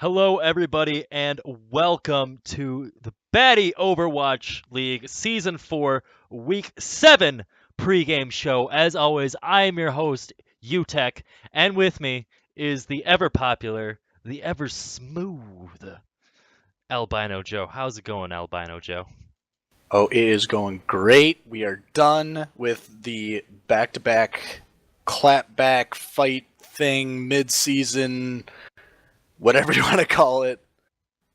Hello, everybody, and welcome to the Batty Overwatch League Season 4, Week 7 pregame show. As always, I am your host, UTech, and with me is the ever popular, the ever smooth Albino Joe. How's it going, Albino Joe? Oh, it is going great. We are done with the back-to-back clapback fight thing mid-season, whatever you want to call it.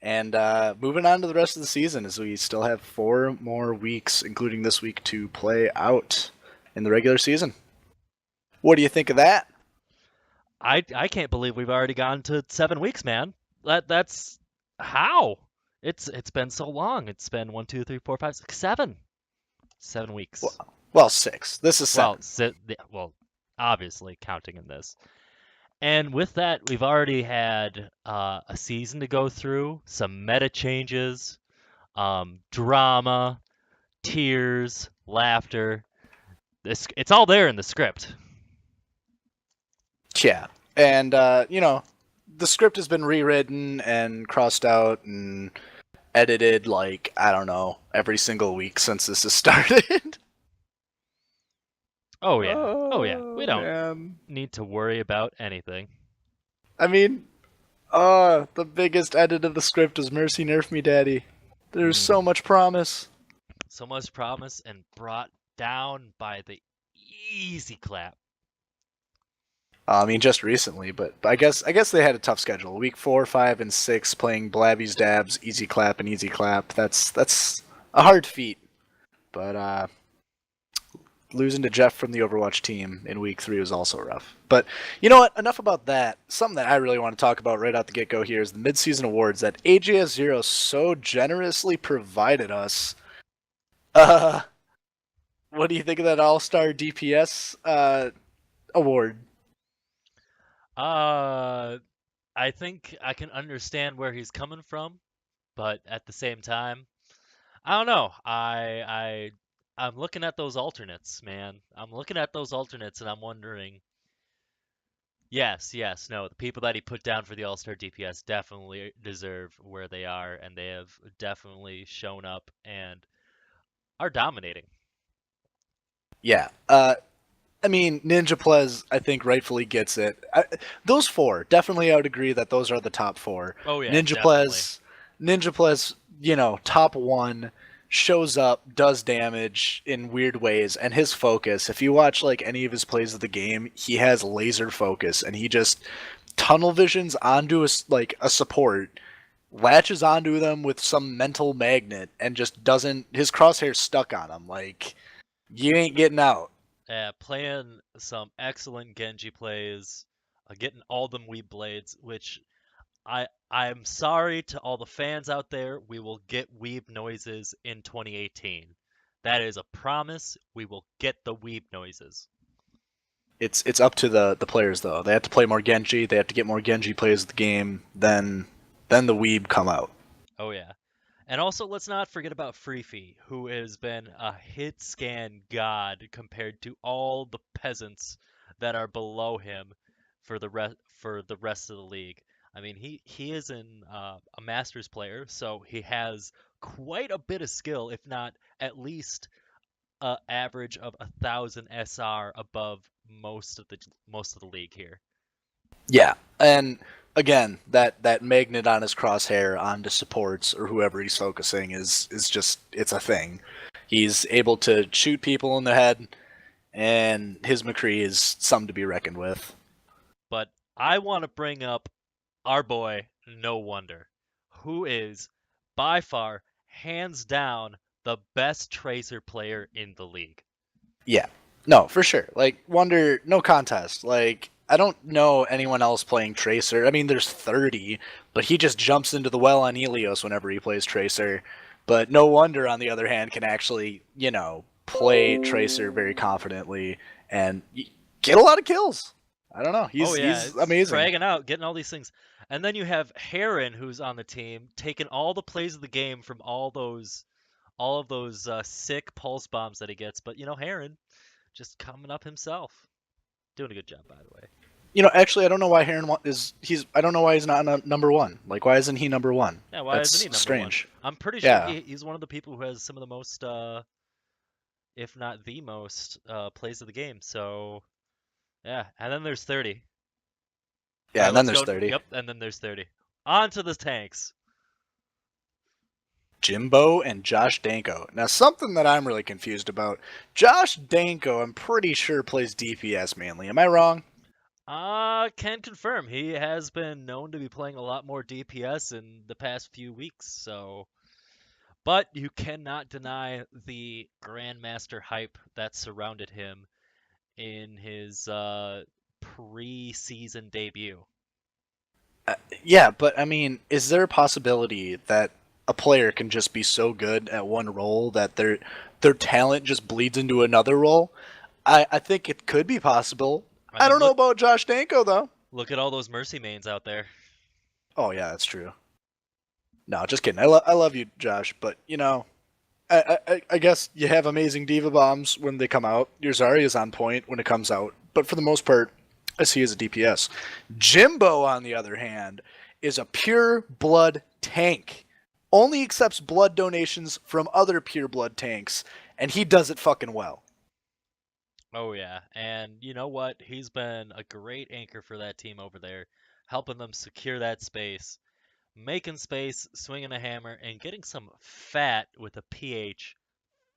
And moving on to the rest of the season as we still have 4 more weeks, including this week, to play out in the regular season. What do you think of that? I can't believe we've already gone to 7 weeks, man. That's how? It's been so long. It's been 1, 2, 3, 4, 5, 6, 7 weeks. Well, 6. This is Well, 7. well, obviously counting in this. And with that, we've already had a season to go through, some meta changes, drama, tears, laughter. It's all there in the script. Yeah. And, the script has been rewritten and crossed out and edited, like, I don't know, every single week since this has started. Oh yeah. Oh yeah. Oh, We don't man. need to worry about anything. I mean, the biggest edit of the script was Mercy Nerf Me Daddy. There's so Mm. much promise. So much promise and brought down by the easy clap. I mean, just recently, but I guess they had a tough schedule. Week 4, 5, and 6 playing Blabby's Dabs, Easy Clap, and Easy Clap. That's a hard feat. But losing to Jeff from the Overwatch team in week 3 was also rough. But you know what? Enough about that. Something that I really want to talk about right out the get-go here is the midseason awards that AJS0 so generously provided us. Uh, what do you think of that All-Star DPS award? Uh, I think I can understand where he's coming from, but at the same time, I don't know. I'm looking at those alternates, man. I'm looking at those alternates and I'm wondering, yes, yes, no, the people that he put down for the All-Star DPS definitely deserve where they are, and they have definitely shown up and are dominating. Yeah. I mean, Ninja Plez, I think, rightfully gets it. Those four, definitely, I would agree that those are the top four. Oh yeah, Ninja definitely. Plez, Ninja Plez, top one, shows up, does damage in weird ways, and his focus. If you watch like any of his plays of the game, he has laser focus, and he just tunnel visions onto a support, latches onto them with some mental magnet, and just doesn't. His crosshair's stuck on him. Like you ain't getting out. Playing some excellent Genji plays, getting all them Weeb Blades, which I'm sorry to all the fans out there. We will get Weeb noises in 2018. That is a promise. We will get the Weeb noises. It's up to the players though. They have to play more Genji. They have to get more Genji plays of the game. Then the weeb come out. Oh yeah. And also, let's not forget about Freefy, who has been a hit scan god compared to all the peasants that are below him for the rest of the league. I mean, he is a Masters player, so he has quite a bit of skill, if not at least a average of 1,000 SR above most of the league here. Yeah, and again, that magnet on his crosshair onto supports or whoever he's focusing is just it's a thing. He's able to shoot people in the head, and his McCree is something to be reckoned with. But I want to bring up our boy, No Wonder, who is by far, hands down, the best Tracer player in the league. Yeah, no, for sure. Like Wonder, no contest. Like I don't know anyone else playing Tracer. I mean, there's 30, but he just jumps into the well on Helios whenever he plays Tracer. But no wonder, on the other hand, can actually, play Tracer very confidently and get a lot of kills. I don't know. Oh He's yeah, he's it's amazing. fragging out, getting all these things. And then you have Heron, who's on the team, taking all the plays of the game from all of those sick pulse bombs that he gets. But Heron just coming up himself, doing a good job, by the way. Actually, I don't know why he's. I don't know why he's not number one. Like, why isn't he number one? Yeah, why isn't he That's number one? strange. I'm pretty sure Yeah, he's one of the people who has some of the most, if not the most, plays of the game. So yeah, and then there's 30. All yeah, right, and then let's there's go. 30. Yep, and then there's 30. On to the tanks. Jimbo and Josh Danko. Now, something that I'm really confused about. Josh Danko, I'm pretty sure plays DPS mainly. Am I wrong? Can confirm he has been known to be playing a lot more DPS in the past few weeks. So, but you cannot deny the Grandmaster hype that surrounded him in his pre-season debut. Yeah, but I mean, is there a possibility that a player can just be so good at one role that their talent just bleeds into another role? I think it could be possible. I I mean, don't know look about Josh Danko though. look at all those Mercy mains out there. Oh yeah, that's true. No, just kidding. I love you, Josh, but I guess you have amazing diva bombs when they come out. Your Zarya is on point when it comes out, but for the most part, I see as a DPS. Jimbo, on the other hand, is a pure blood tank. Only accepts blood donations from other pure blood tanks, and he does it fucking well. Oh yeah, and you know what? He's been a great anchor for that team over there, helping them secure that space, making space, swinging a hammer, and getting some fat with a PH.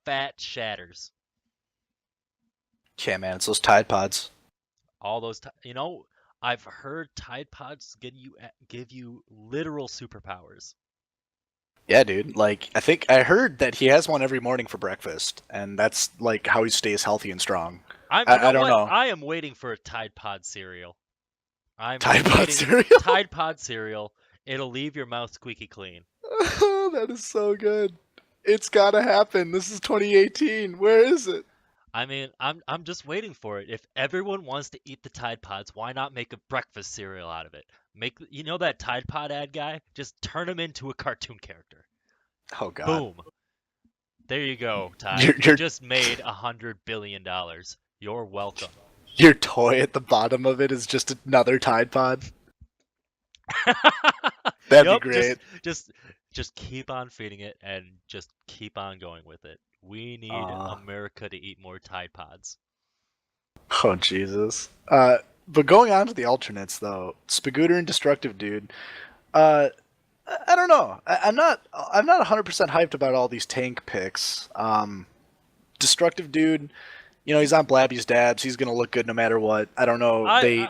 Fat shatters. Yeah, man, it's those Tide Pods. All those, I've heard Tide Pods give you literal superpowers. Yeah, dude. Like, I think I heard that he has one every morning for breakfast, and that's like how he stays healthy and strong. I'm, you I know don't what? know. I am waiting for a Tide Pod cereal. I'm Tide Pod waiting. cereal? Tide Pod cereal. It'll leave your mouth squeaky clean. That is so good. It's gotta happen. This is 2018. Where is it? I mean, I'm just waiting for it. If everyone wants to eat the Tide Pods, why not make a breakfast cereal out of it? That Tide Pod ad guy? Just turn him into a cartoon character. Oh God. Boom. There you go, Tide. Your You your just made $100 billion. You're welcome. your toy at the bottom of it is just another Tide Pod. That'd be Yup, just great. just just keep on feeding it and just keep on going with it. We need Uh, America to eat more Tide Pods. oh Jesus. But going on to the alternates though, Spagooter and Destructive Dude. Uh, I don't know. I'm not 100% hyped about all these tank picks. Destructive Dude, he's on Blabby's dabs. He's gonna look good no matter what. I don't know. I,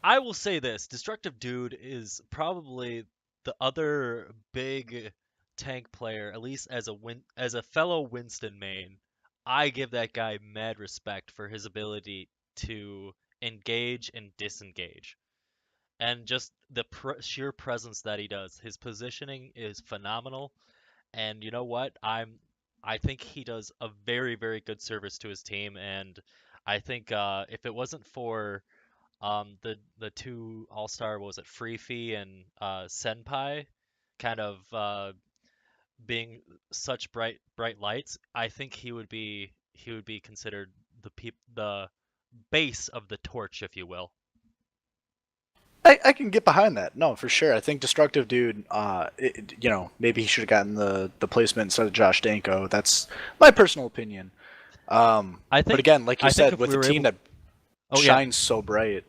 I I will say this: Destructive Dude is probably the other big tank player, at least as a fellow Winston main. I give that guy mad respect for his ability to engage and disengage, and just the sheer presence that he does. His positioning is phenomenal, and you know what? I think he does a very, very good service to his team, and I think if it wasn't for the two all-star, what was it, Free Fee and Senpai, kind of being such bright lights, I think he would be considered the base of the torch, if you will. I can get behind that. No, for sure. I think Destructive Dude, maybe he should have gotten the placement instead of Josh Danko. That's my personal opinion. I But think again, like you I think said, if with we a were team able, that oh yeah, shines so bright.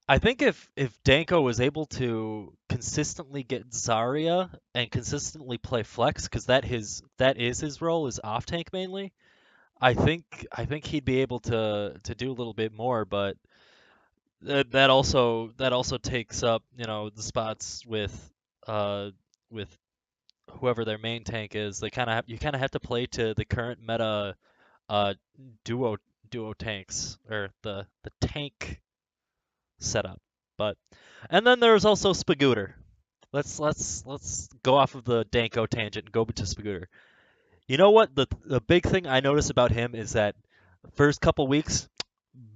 I think if Danko was able to consistently get Zarya and consistently play flex, because that is his role, is off tank mainly. I think he'd be able to do a little bit more, but that also takes up the spots uh with whoever their main tank is. You kind of have to play to the current meta uh duo duo tanks, or the tank setup. But and then there's also Spagooter. Let's go off of the Danko tangent and go to Spagooter. You know what? The big thing I notice about him is that first couple weeks,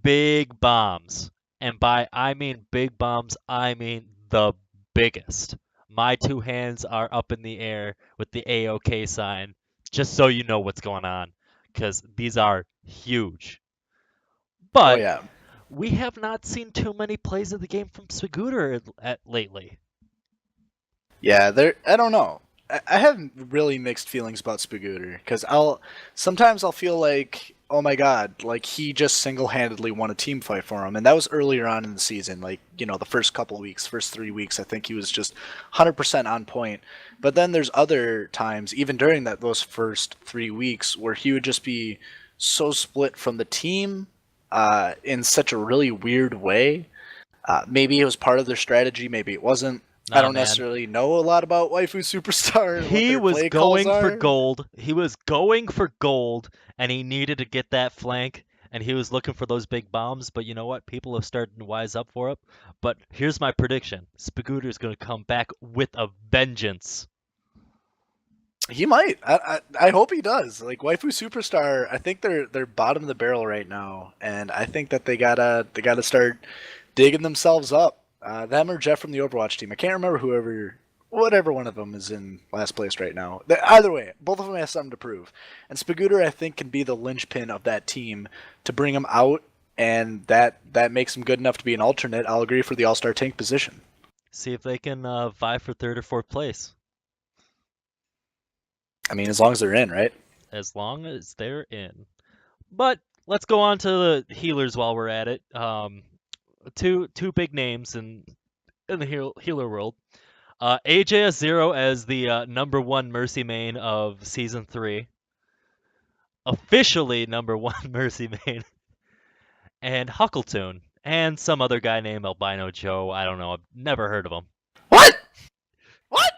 big bombs. And by I mean big bombs, I mean the biggest. My two hands are up in the air with the AOK sign, just so you know what's going on, because these are huge. Oh But yeah, we have not seen too many plays of the game from Spagooter lately. Yeah, there. I don't know. I have really mixed feelings about Spagooter because I'll feel like, oh my god, like he just single-handedly won a team fight for him, and that was earlier on in the season. Like, the first couple weeks, first 3 weeks, I think he was just 100% on point. But then there's other times, even during those first 3 weeks, where he would just be so split from the team, in such a really weird way. Maybe it was part of their strategy, maybe it wasn't. I Nah, don't man. necessarily know a lot about Waifu Superstar and what He their was play calls going for are. gold. He was going for gold, and he needed to get that flank, and he was looking for those big bombs. But you know what? People have started to wise up for it. But here's my prediction: Spagooter's going to come back with a vengeance. He might. I hope he does. Like Waifu Superstar, I think they're bottom of the barrel right now, and I think that they gotta start digging themselves up. Them or Jeff from the Overwatch team. I can't remember whatever one of them is in last place right now. Either way, both of them have something to prove, and Spagooter I think can be the linchpin of that team to bring him out, and that makes him good enough to be an alternate. I'll agree for the All Star tank position. See if they can vie for third or fourth place. I mean, as long as they're in, right? As long as they're in. But let's go on to the healers while we're at it. Two big names in the healer world. AJS0 as the number one Mercy main of season 3, officially number one Mercy main, and Huckletune, and some other guy named Albino Joe. I don't know. I've never heard of him. What? What?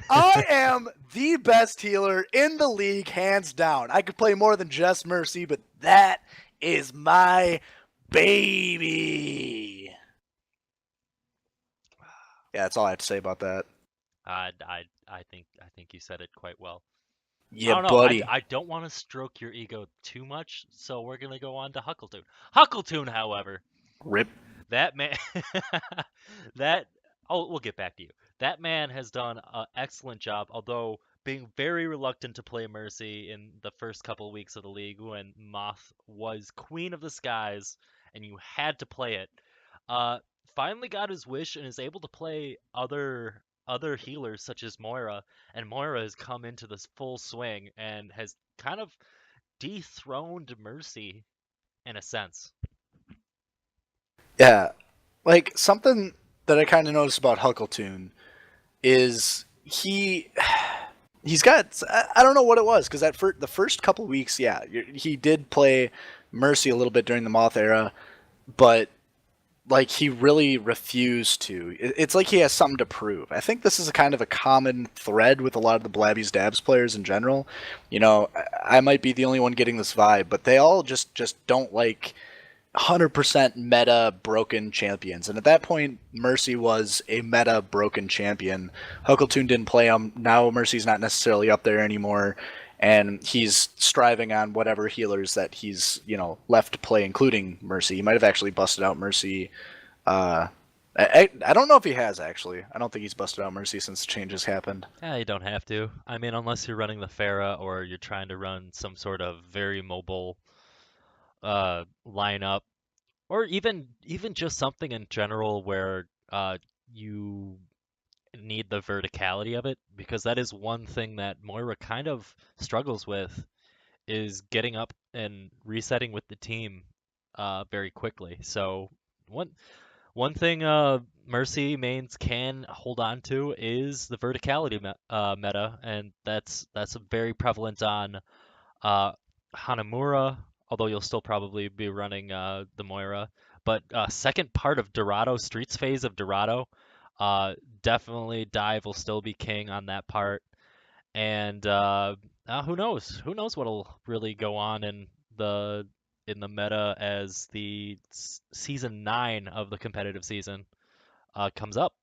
I am the best healer in the league, hands down. I could play more than just Mercy, but that is my baby. Yeah, that's all I have to say about that. I think you said it quite well. I Yeah, don't know. I, buddy. I don't want to stroke your ego too much, so we're gonna go on to Huckletune. Huckletune, however, Rip. that man, that we'll get back to you. That man has done an excellent job, although being very reluctant to play Mercy in the first couple weeks of the league when Moth was Queen of the Skies and you had to play it. Uh, Finally got his wish and is able to play other healers such as Moira, and Moira has come into this full swing and has kind of dethroned Mercy in a sense. Yeah. Like, something that I kind of noticed about Huckletune is he's got, I don't know what it was, because the first couple weeks, yeah, he did play Mercy a little bit during the Moth era, but like he really refused to. It's like he has something to prove. I think this is a kind of a common thread with a lot of the Blabby's Dabs players in general. I might be the only one getting this vibe, but they all just don't like 100% meta broken champions. And at that point, Mercy was a meta broken champion. Huckletune didn't play him. Now Mercy's not necessarily up there anymore. And he's striving on whatever healers that he's, left to play, including Mercy. He might have actually busted out Mercy. I don't know if he has, actually. I don't think he's busted out Mercy since the changes happened. Yeah, you don't have to. I mean, unless you're running the Pharah or you're trying to run some sort of very mobile lineup, or even just something in general where you need the verticality of it, because that is one thing that Moira kind of struggles with, is getting up and resetting with the team very quickly. So one thing Mercy mains can hold on to is the verticality meta, and that's very prevalent on uh, Hanamura, although you'll still probably be running the Moira. But second part of Dorado, Streets phase of Dorado, definitely Dive will still be king on that part. And who knows? Who knows what'll really go on in the meta as the season 9 of the competitive season comes up.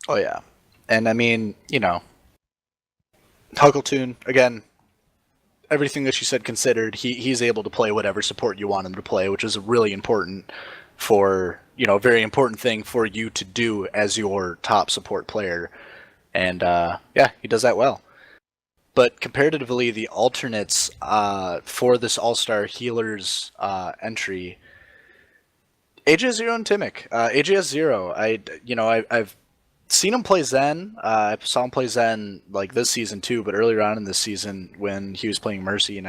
Oh, yeah. And I mean, Huckletune, again, everything that you said considered, he's able to play whatever support you want him to play, which is really important a very important thing for you to do as your top support player. And yeah, he does that well. but comparatively, the alternates for this All-Star Healers entry, AJ0 and Timic. AJ0, I've seen him play Zen. I saw him play Zen like this season too, but earlier on in this season when he was playing Mercy, and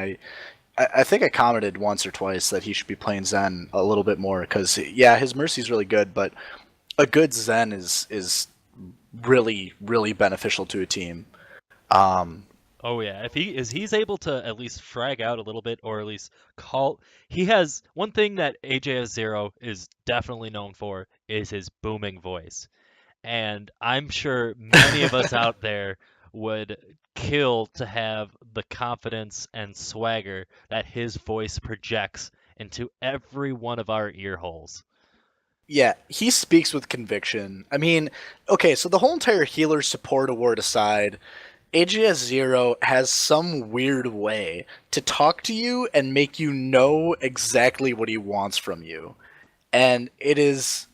I think I commented once or twice that he should be playing Zen a little bit more because yeah, his Mercy's really good, but a good Zen is really really beneficial to a team. Um, Oh yeah, if he's able to at least frag out a little bit or at least call he has one thing that AJS0 is definitely known for is his booming voice. And I'm sure many of us out there would kill to have the confidence and swagger that his voice projects into every one of our ear holes. yeah, he speaks with conviction. I mean, okay, so the whole entire healer support award aside, AGS Zero has some weird way to talk to you and make you know exactly what he wants from you. And it's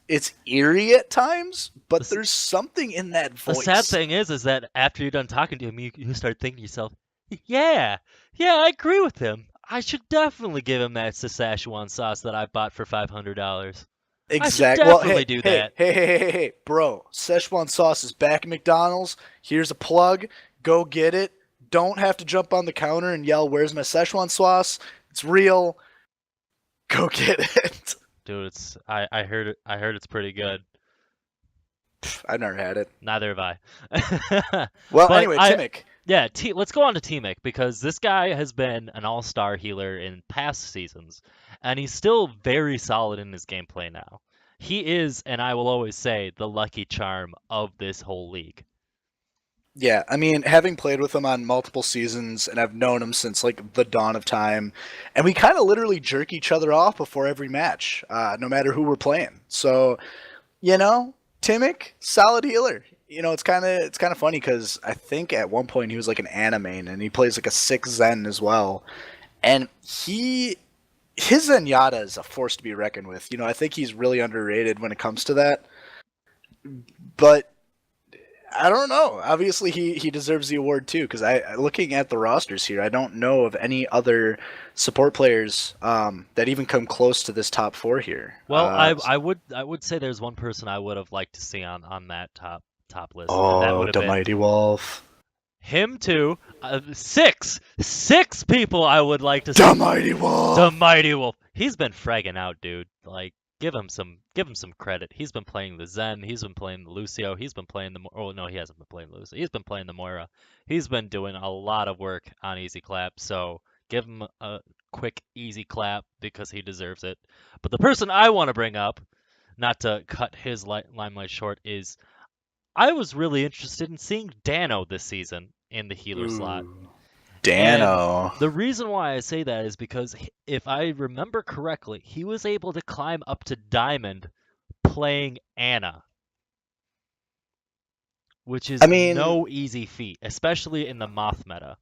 eerie at times, The, but s- there's something in that the sad voice. thing is that after you're done talking to him, you start thinking to yourself, yeah, yeah, I agree with him. I should definitely give him that Szechuan sauce that I bought for $500. I should Exact. Well, definitely hey, do hey, that. hey, hey, hey, hey, bro. Szechuan sauce is back at McDonald's. Here's a plug. Go get it. Don't have to jump on the counter and yell, "Where's my Szechuan sauce?" It's real. Go get it. Dude, I heard it's pretty good. I've never had it. Neither have I. Well, But anyway, Timic. yeah, let's go on to T-Mic because this guy has been an all-star healer in past seasons, and he's still very solid in his gameplay now. He is, and I will always say, the lucky charm of this whole league. Yeah, I mean, having played with him on multiple seasons, and I've known him since like the dawn of time, and we kind of literally jerk each other off before every match, no matter who we're playing. So, Timic, solid healer. It's kind of funny because I think at one point he was like an anime, and he plays like a 6 Zen as well, and his Zenyatta is a force to be reckoned with. I think he's really underrated when it comes to that, but I don't know. Obviously, he deserves the award too. Because looking at the rosters here, I don't know of any other support players that even come close to this top four here. Well, I would say there's one person I would have liked to see on that top list, and that would Oh, have the been mighty Wolf. him too. Six people I would like to The see. mighty The Wolf. mighty wolf. He's been fragging out, dude. Like, give him some credit. He's been playing the Zen. He's been playing the Lucio. He's been playing the. Oh no, he hasn't been playing the Lucio. He's been playing the Moira. He's been doing a lot of work on Easy Clap. So give him a quick Easy Clap because he deserves it. But the person I want to bring up, not to cut his limelight short, is I was really interested in seeing Dano this season in the healer slot. Ooh, And Dano. the reason why I say that is because if I remember correctly, he was able to climb up to Diamond playing Anna, which I is mean, no easy feat, especially in the Moth meta.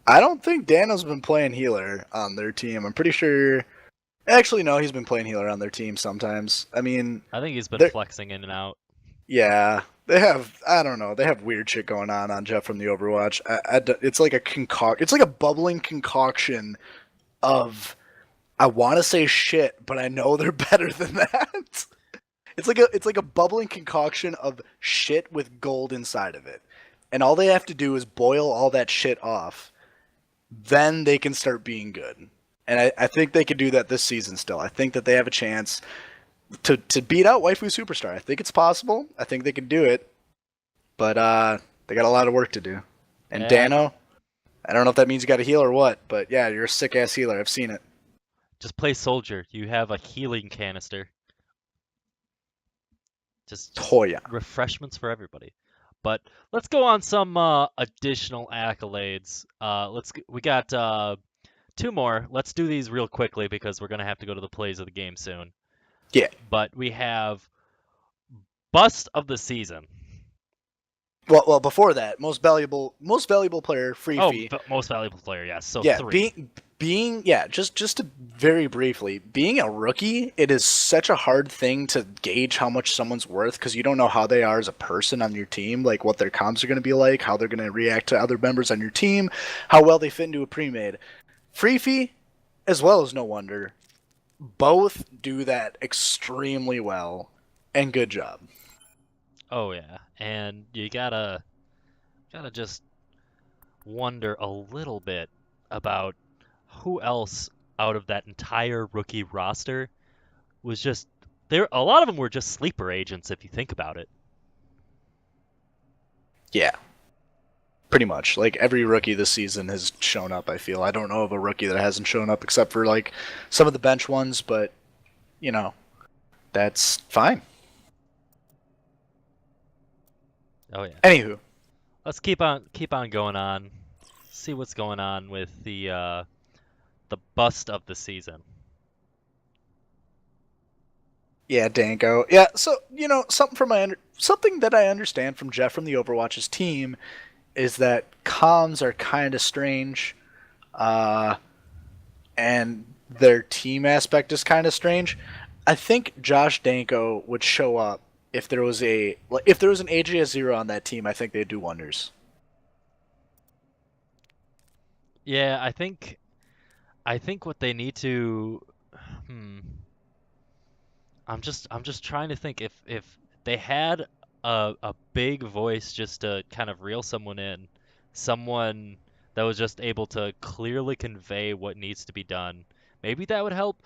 I don't think Dano's been playing healer on their team. I'm pretty sure. Actually, no, he's been playing healer on their team sometimes. I mean, I think he's been they're flexing in and out. yeah, they have. I don't know. They have weird shit going on Jeff from the Overwatch. It's like It's like a bubbling concoction of. I want to say shit, but I know they're better than that. It's like a bubbling concoction of shit with gold inside of it, and all they have to do is boil all that shit off. Then they can start being good, and I think they can do that this season. Still, I think that they have a chance to beat out Waifu Superstar. I think it's possible. I think they can do it, but they got a lot of work to do. And Yeah, Dano, I don't know if that means you got to heal or what, but yeah, you're a sick ass healer. I've seen it. just play soldier. You have a healing canister. Just Toya. refreshments for everybody. But let's go on some additional accolades. We got two more. Let's do these real quickly because we're gonna have to go to the plays of the game soon. Yeah. But we have bust of the season. Well, before that, most valuable player, free Oh, fee. most valuable player, yes. So Yeah, three. just to very briefly, being a rookie, it is such a hard thing to gauge how much someone's worth because you don't know how they are as a person on your team, like what their comms are going to be like, how they're going to react to other members on your team, how well they fit into a pre-made. Freefie, as well as No Wonder, both do that extremely well, and good job. Oh yeah, and you gotta just wonder a little bit about who else out of that entire rookie roster was just there. A lot of them were just sleeper agents if you think about it. Yeah, pretty much. Like every rookie this season has shown up. I feel I don't know of a rookie that hasn't shown up except for like some of the bench ones, but you know that's fine. Oh yeah. Anywho, Let's keep on going on. See what's going on with the bust of the season. yeah, Danko. Yeah, so something that I understand from Jeff from the Overwatch's team is that comms are kind of strange, uh, and their team aspect is kind of strange. I think Josh Danko would show up if there was an AJS zero on that team. I think they'd do wonders. Yeah, I think what they need to hmm I'm just trying to think if they had a big voice just to kind of reel someone in, someone that was just able to clearly convey what needs to be done. Maybe that would help.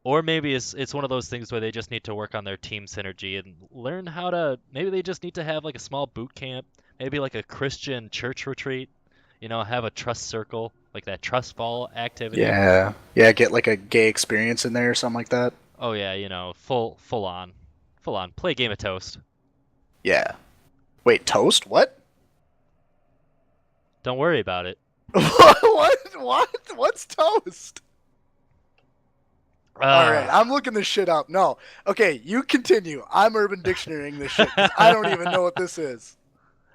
Or maybe it's one of those things where they just need to work on their team synergy and learn how to. Maybe they just need to have like a small boot camp, maybe like a Christian church retreat. Have a trust circle, like that trust fall activity. Yeah, yeah, get like a gay experience in there or something like that. Oh yeah, full on, play a game of Toast. Yeah. Wait, toast? What? Don't worry about it. what? What? What's toast? All right, Uh, I'm looking this shit up. No, okay, you continue. I'm Urban Dictionarying this shit 'cause I don't even know what this is.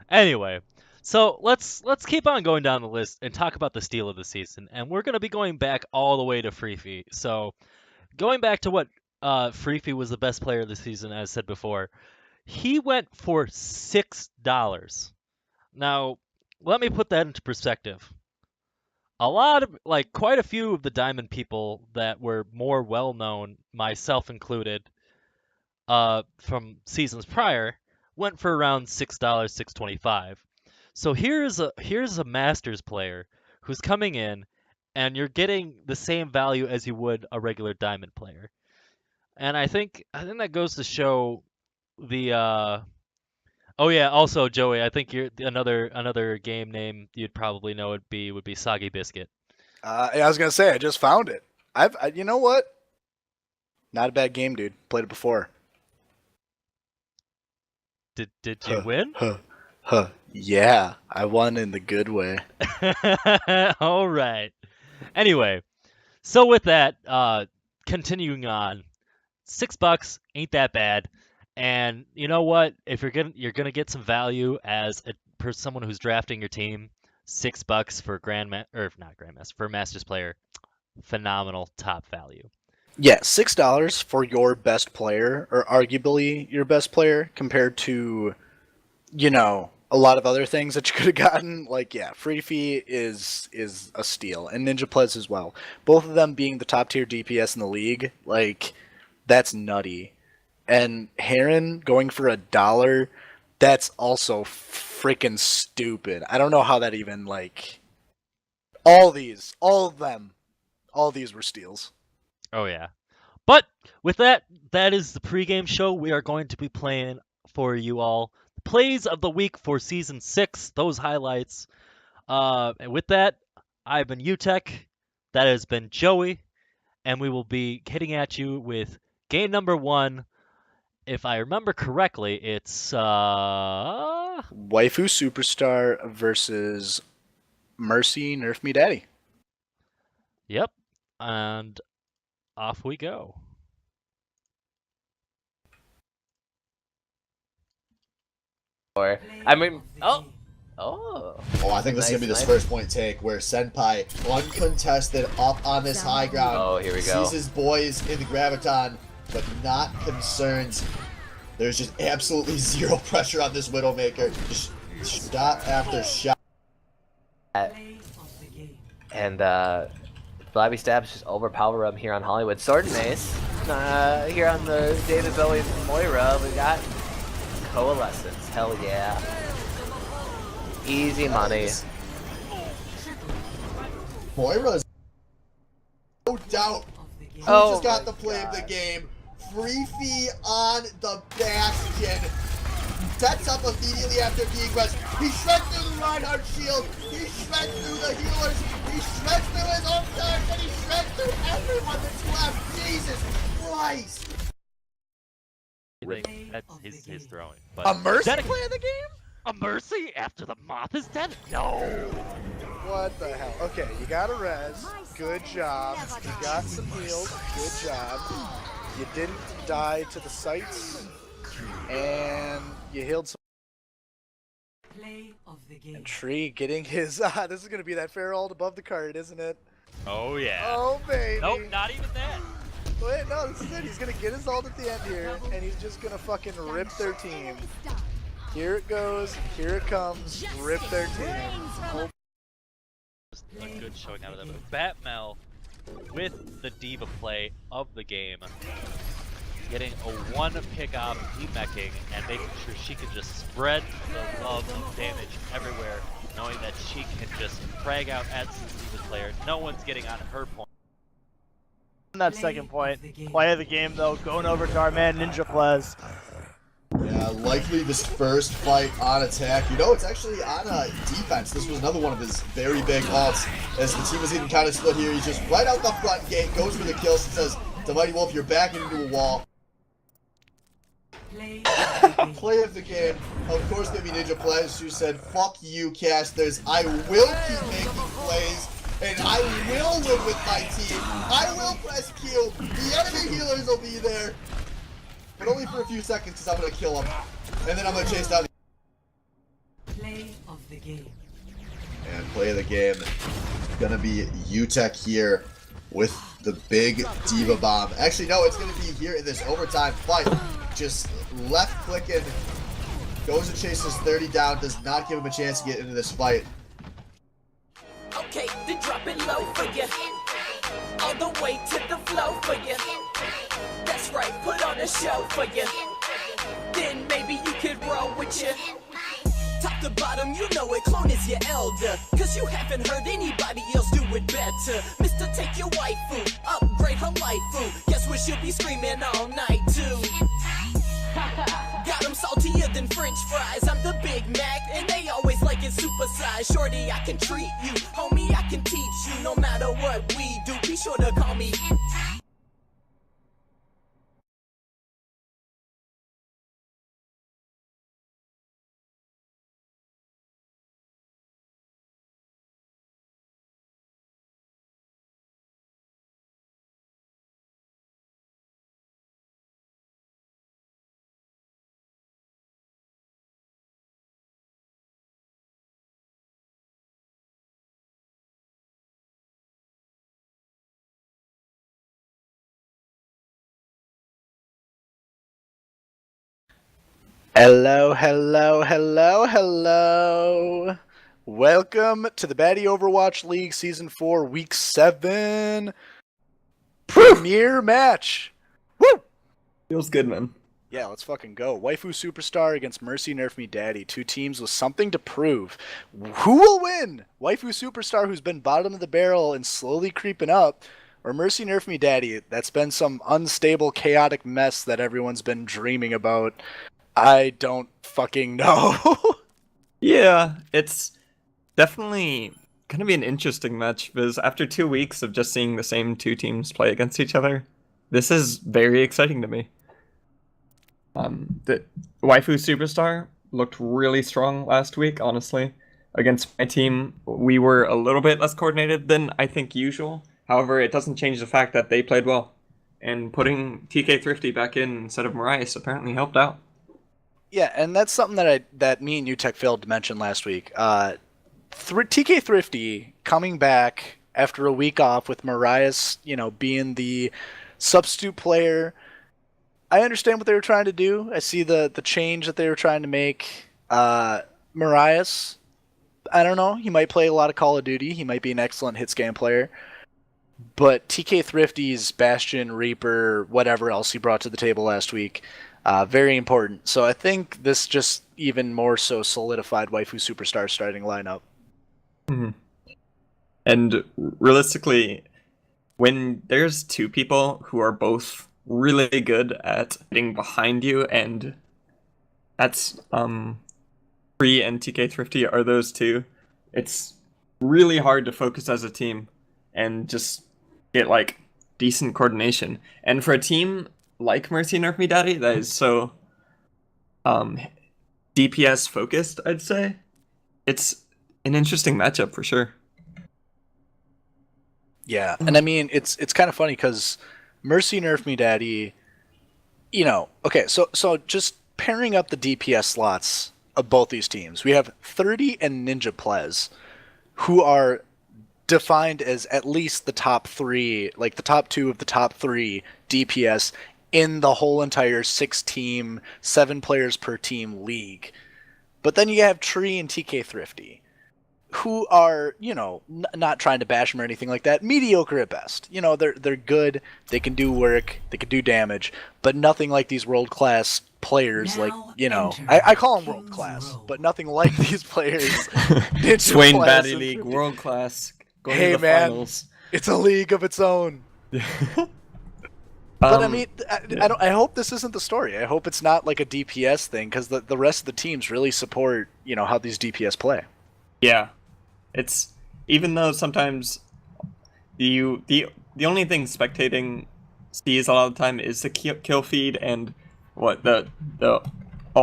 anyway, so let's keep on going down the list and talk about the steal of the season, and we're gonna be going back all the way to Freefie. So going back to what Freefie was the best player of the season, as said before, he went for $6. Now, let me put that into perspective. A lot of, like, quite a few of the Diamond people that were more well known, myself included, from seasons prior, went for around $6, 6.25. So here's a Masters player who's coming in, and you're getting the same value as you would a regular Diamond player. And I think that goes to show the oh yeah, also Joey, I think you're another game name you'd probably know would be Soggy Biscuit. I was gonna say I just found it. You know what? Not a bad game, dude. Played it before. Did you Huh, win? huh, huh. Yeah, I won in the good way. All right. Anyway, so with that, continuing on, $6 ain't that bad. And you know what? If you're gonna get some value as someone who's drafting your team, $6 for or not grandmaster for masters player, phenomenal top value. Yeah, $6 for your best player, or arguably your best player, compared to a lot of other things that you could have gotten. Like, yeah, Free Fee is a steal, and Ninja Plez as well. Both of them being the top tier DPS in the league, like that's nutty. And Heron going for $1, that's also freaking stupid. I don't know how that even like all of them, all these were steals. Oh yeah. But with that, that is the pregame show. We are going to be playing for you all the plays of the week for season 6. Those highlights. And with that, I've been UTech. That has been Joey, and we will be hitting at you with game number 1. If I remember correctly, it's Waifu Superstar versus Mercy Nerf Me Daddy. yep, and off we go. Or I mean, oh, Oh. Oh, I think this is going to be this first point take where Senpai, uncontested, up on this high ground. Oh, here we go. Sees his boys in the Graviton, but not concerned. There's just absolutely zero pressure on this Widowmaker. Just shot after shot. And Flabby Stabs just overpower him here on Hollywood. Sword and Ace. Here on the David Bowie Moira, we got Coalescence. Hell yeah. Easy money. Moira's no doubt who just got the play of the game. Free fee on the Bastion. Sets up immediately after being rushed. He shreds through the Reinhardt shield. He shreds through the healers. He shreds through his own darts. And he shreds through everyone that's left. Jesus Christ. That's his throwing. But A Mercy that play of the game? a Mercy after the Moth is dead? No. What the hell? Okay, you got a res. Good job. You got some heals. Good job. You didn't die to the sights. And you healed some. Play of the game. And Tree getting his. This is going to be that fair ult above the card, isn't it? Oh yeah. Oh, baby. Nope, not even that. Wait, no, this is it. He's going to get his ult at the end here. And he's just going to fucking rip their team. Here it goes. Here it comes. Rip their team. Oh. Just a good showing out of them. Batmel with the diva play of the game, getting a one pick off demecking and making sure she can just spread the love of damage everywhere, knowing that she can just frag out at the diva player. No one's getting on her point. On that second point, play of the game though, going over to our man Ninja Plez. Yeah, likely this first fight on attack. You know, it's actually on defense. This was another one of his very big ults. As the team was even kind of split here, he's just right out the front gate, goes for the kills, and says to Mighty Wolf, you're backing into a wall. Play of the game, of course, gonna be Ninja Plez, who said, fuck you, casters. I will keep making plays, and I will win with my team. I will press Q. The enemy healers will be there. But only for a few seconds, because I'm going to kill him. And then I'm going to chase down the... Play of the game. And play of the game. Going to be UTech here with the big Diva Bomb. Actually, no, it's going to be here in this overtime fight. Just left clicking. Goes and chases 30 down. Does not give him a chance to get into this fight. Okay, then drop it low for you. All the way to the flow for you. That's right, put on a show for you. Then maybe you could roll with you. Top to bottom, you know it, clone is your elder. Cause you haven't heard anybody else do it better. Mister, take your waifu, upgrade her life. Guess we should be screaming all night too. Got 'em saltier than French fries. I'm the Big Mac, and they always like it supersized. Shorty, I can treat you. Homie, I can teach you. No matter what we do, be sure to call me. Hello, hello, hello, hello. Welcome to the Baddie Overwatch League Season 4, Week 7 premiere match. Woo! Feels good, man. Yeah, let's fucking go. Waifu Superstar against Mercy Nerf Me Daddy. Two teams with something to prove. Who will win? Waifu Superstar, who's been bottom of the barrel and slowly creeping up, or Mercy Nerf Me Daddy, that's been some unstable, chaotic mess that everyone's been dreaming about. I don't fucking know. Yeah, it's definitely gonna be an interesting match because after 2 weeks of just seeing the same two teams play against each other, this is very exciting to me. The Waifu Superstar looked really strong last week, honestly. Against my team, we were a little bit less coordinated than I think usual. However, it doesn't change the fact that they played well. And putting TK Thrifty back in instead of Marias apparently helped out. Yeah, and that's something that me and UTech failed to mention last week. TK Thrifty coming back after a week off with Marias, being the substitute player. I understand what they were trying to do. I see the change that they were trying to make. Marias, I don't know. He might play a lot of Call of Duty. He might be an excellent hit scan player. But TK Thrifty's Bastion, Reaper, whatever else he brought to the table last week, very important. So I think this just even more so solidified Waifu Superstar starting lineup. Mm-hmm. And realistically, when there's two people who are both really good at getting behind you, and that's Free and TK Thrifty are those two, it's really hard to focus as a team and just get like decent coordination. And for a team like Mercy Nerf Me Daddy that is so DPS focused, I'd say it's an interesting matchup for sure. Yeah, and I mean it's kind of funny because Mercy Nerf Me Daddy, okay, so just pairing up the DPS slots of both these teams, we have 30 and Ninja Plez, who are defined as at least the top three, like the top two of the top three DPS in the whole entire 6-team, 7 players per team league. But then you have Tree and TK Thrifty, who are, not trying to bash them or anything like that, mediocre at best. They're good, they can do work, they can do damage, but nothing like these world-class players. I call them world-class, but nothing like these players. Swain Batty League, world-class, going to the finals. It's a league of its own. But I mean, I hope this isn't the story. I hope it's not like a DPS thing, because the rest of the teams really support, how these DPS play. Yeah. It's, even though sometimes the only thing spectating sees a lot of the time is the kill feed and all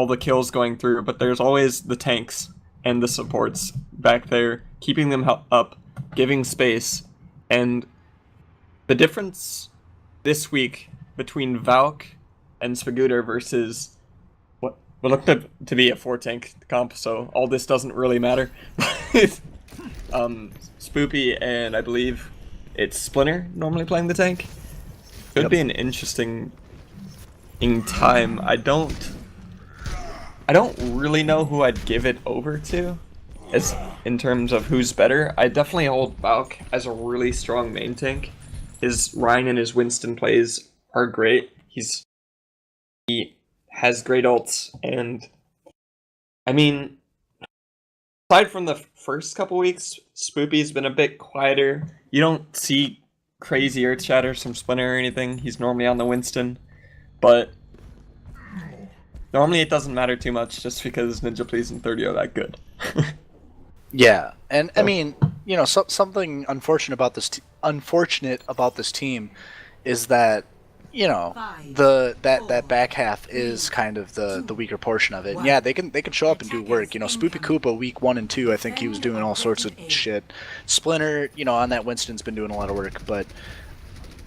the kills going through, but there's always the tanks and the supports back there, keeping them up, giving space. And the difference this week between Valk and Spagooter versus what looked to be a 4-tank comp, so all this doesn't really matter. Spoopy and I believe it's Splinter normally playing the tank. Could be an interesting time. I don't really know who I'd give it over to as in terms of who's better. I definitely hold Valk as a really strong main tank. His Ryan and his Winston plays are great. He has great ults, and I mean, aside from the first couple weeks, Spoopy's been a bit quieter. You don't see crazy earth shatters from Splinter or anything. He's normally on the Winston, but normally it doesn't matter too much just because Ninja Please and 30 are that good. Yeah, and I mean, something unfortunate about this team is that that back half is kind of the weaker portion of it. And yeah, they can show up and do work. Spoopy Koopa week 1 and 2, I think he was doing all sorts of shit. Splinter, on that Winston's been doing a lot of work, but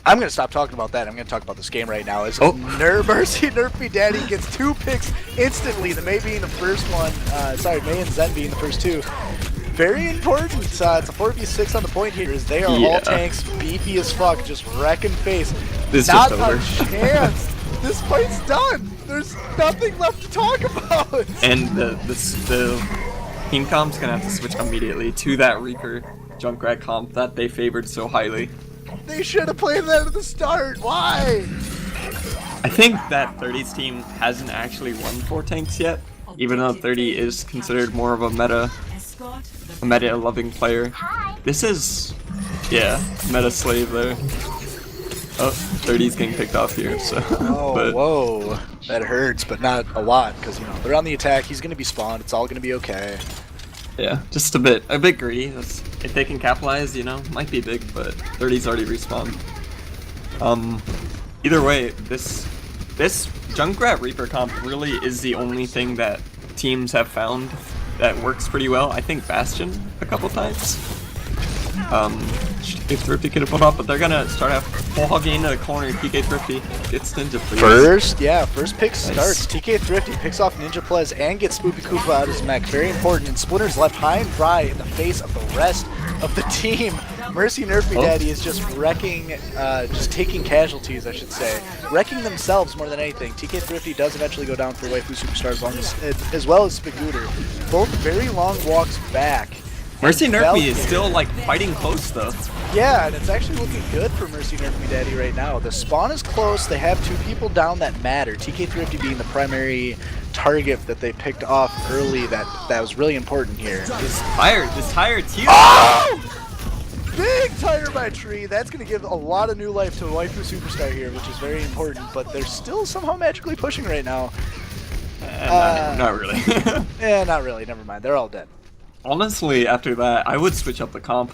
I'm gonna stop talking about that. I'm gonna talk about this game right now. As Mercy Nerf Me Daddy gets 2 picks instantly. The May being the first one. May and Zen being the first 2. Very important. It's a 4v6 on the point here, as they are all tanks, beefy as fuck, just wrecking face. This Not just over. a chance. This fight's done. There's nothing left to talk about. And the team comp's gonna have to switch immediately to that Reaper Junkrat comp that they favored so highly. They should have played that at the start. Why? I think that 30's team hasn't actually won 4 tanks yet, even though 30 is considered more of a meta-loving player. This is, meta slave there. Oh, 30's getting picked off here, so. Oh, whoa. That hurts, but not a lot, because, they're on the attack. He's going to be spawned. It's all going to be okay. Yeah, just a bit greedy. If they can capitalize, might be big, but 30's already respawned. Either way, this Junkrat Reaper comp really is the only thing that teams have found that works pretty well. I think Bastion a couple times. TK Thrifty could have put up, but they're gonna start out full hugging into the corner. TK Thrifty gets Ninja Please. First pick starts. TK Thrifty picks off Ninja Plez and gets Spoopy Koopa out of his mech. Very important. And Splinter's left high and dry in the face of the rest of the team. Mercy Nerf Me Daddy is just wrecking, just taking casualties, I should say. Wrecking themselves more than anything. TK Thrifty does eventually go down for Waifu Superstar as well as Spagooter. Both very long walks back. Mercy Nerf Me is still like fighting close though. Yeah, and it's actually looking good for Mercy Nerf Me Daddy right now. The spawn is close. They have 2 people down that matter. TK Thrifty being the primary target that they picked off early that was really important here. He's tired too. Oh! Big tire by Tree. That's going to give a lot of new life to Waifu Superstar here, which is very important, but they're still somehow magically pushing right now. Not really. Yeah, not really. Never mind. They're all dead. Honestly, after that, I would switch up the comp.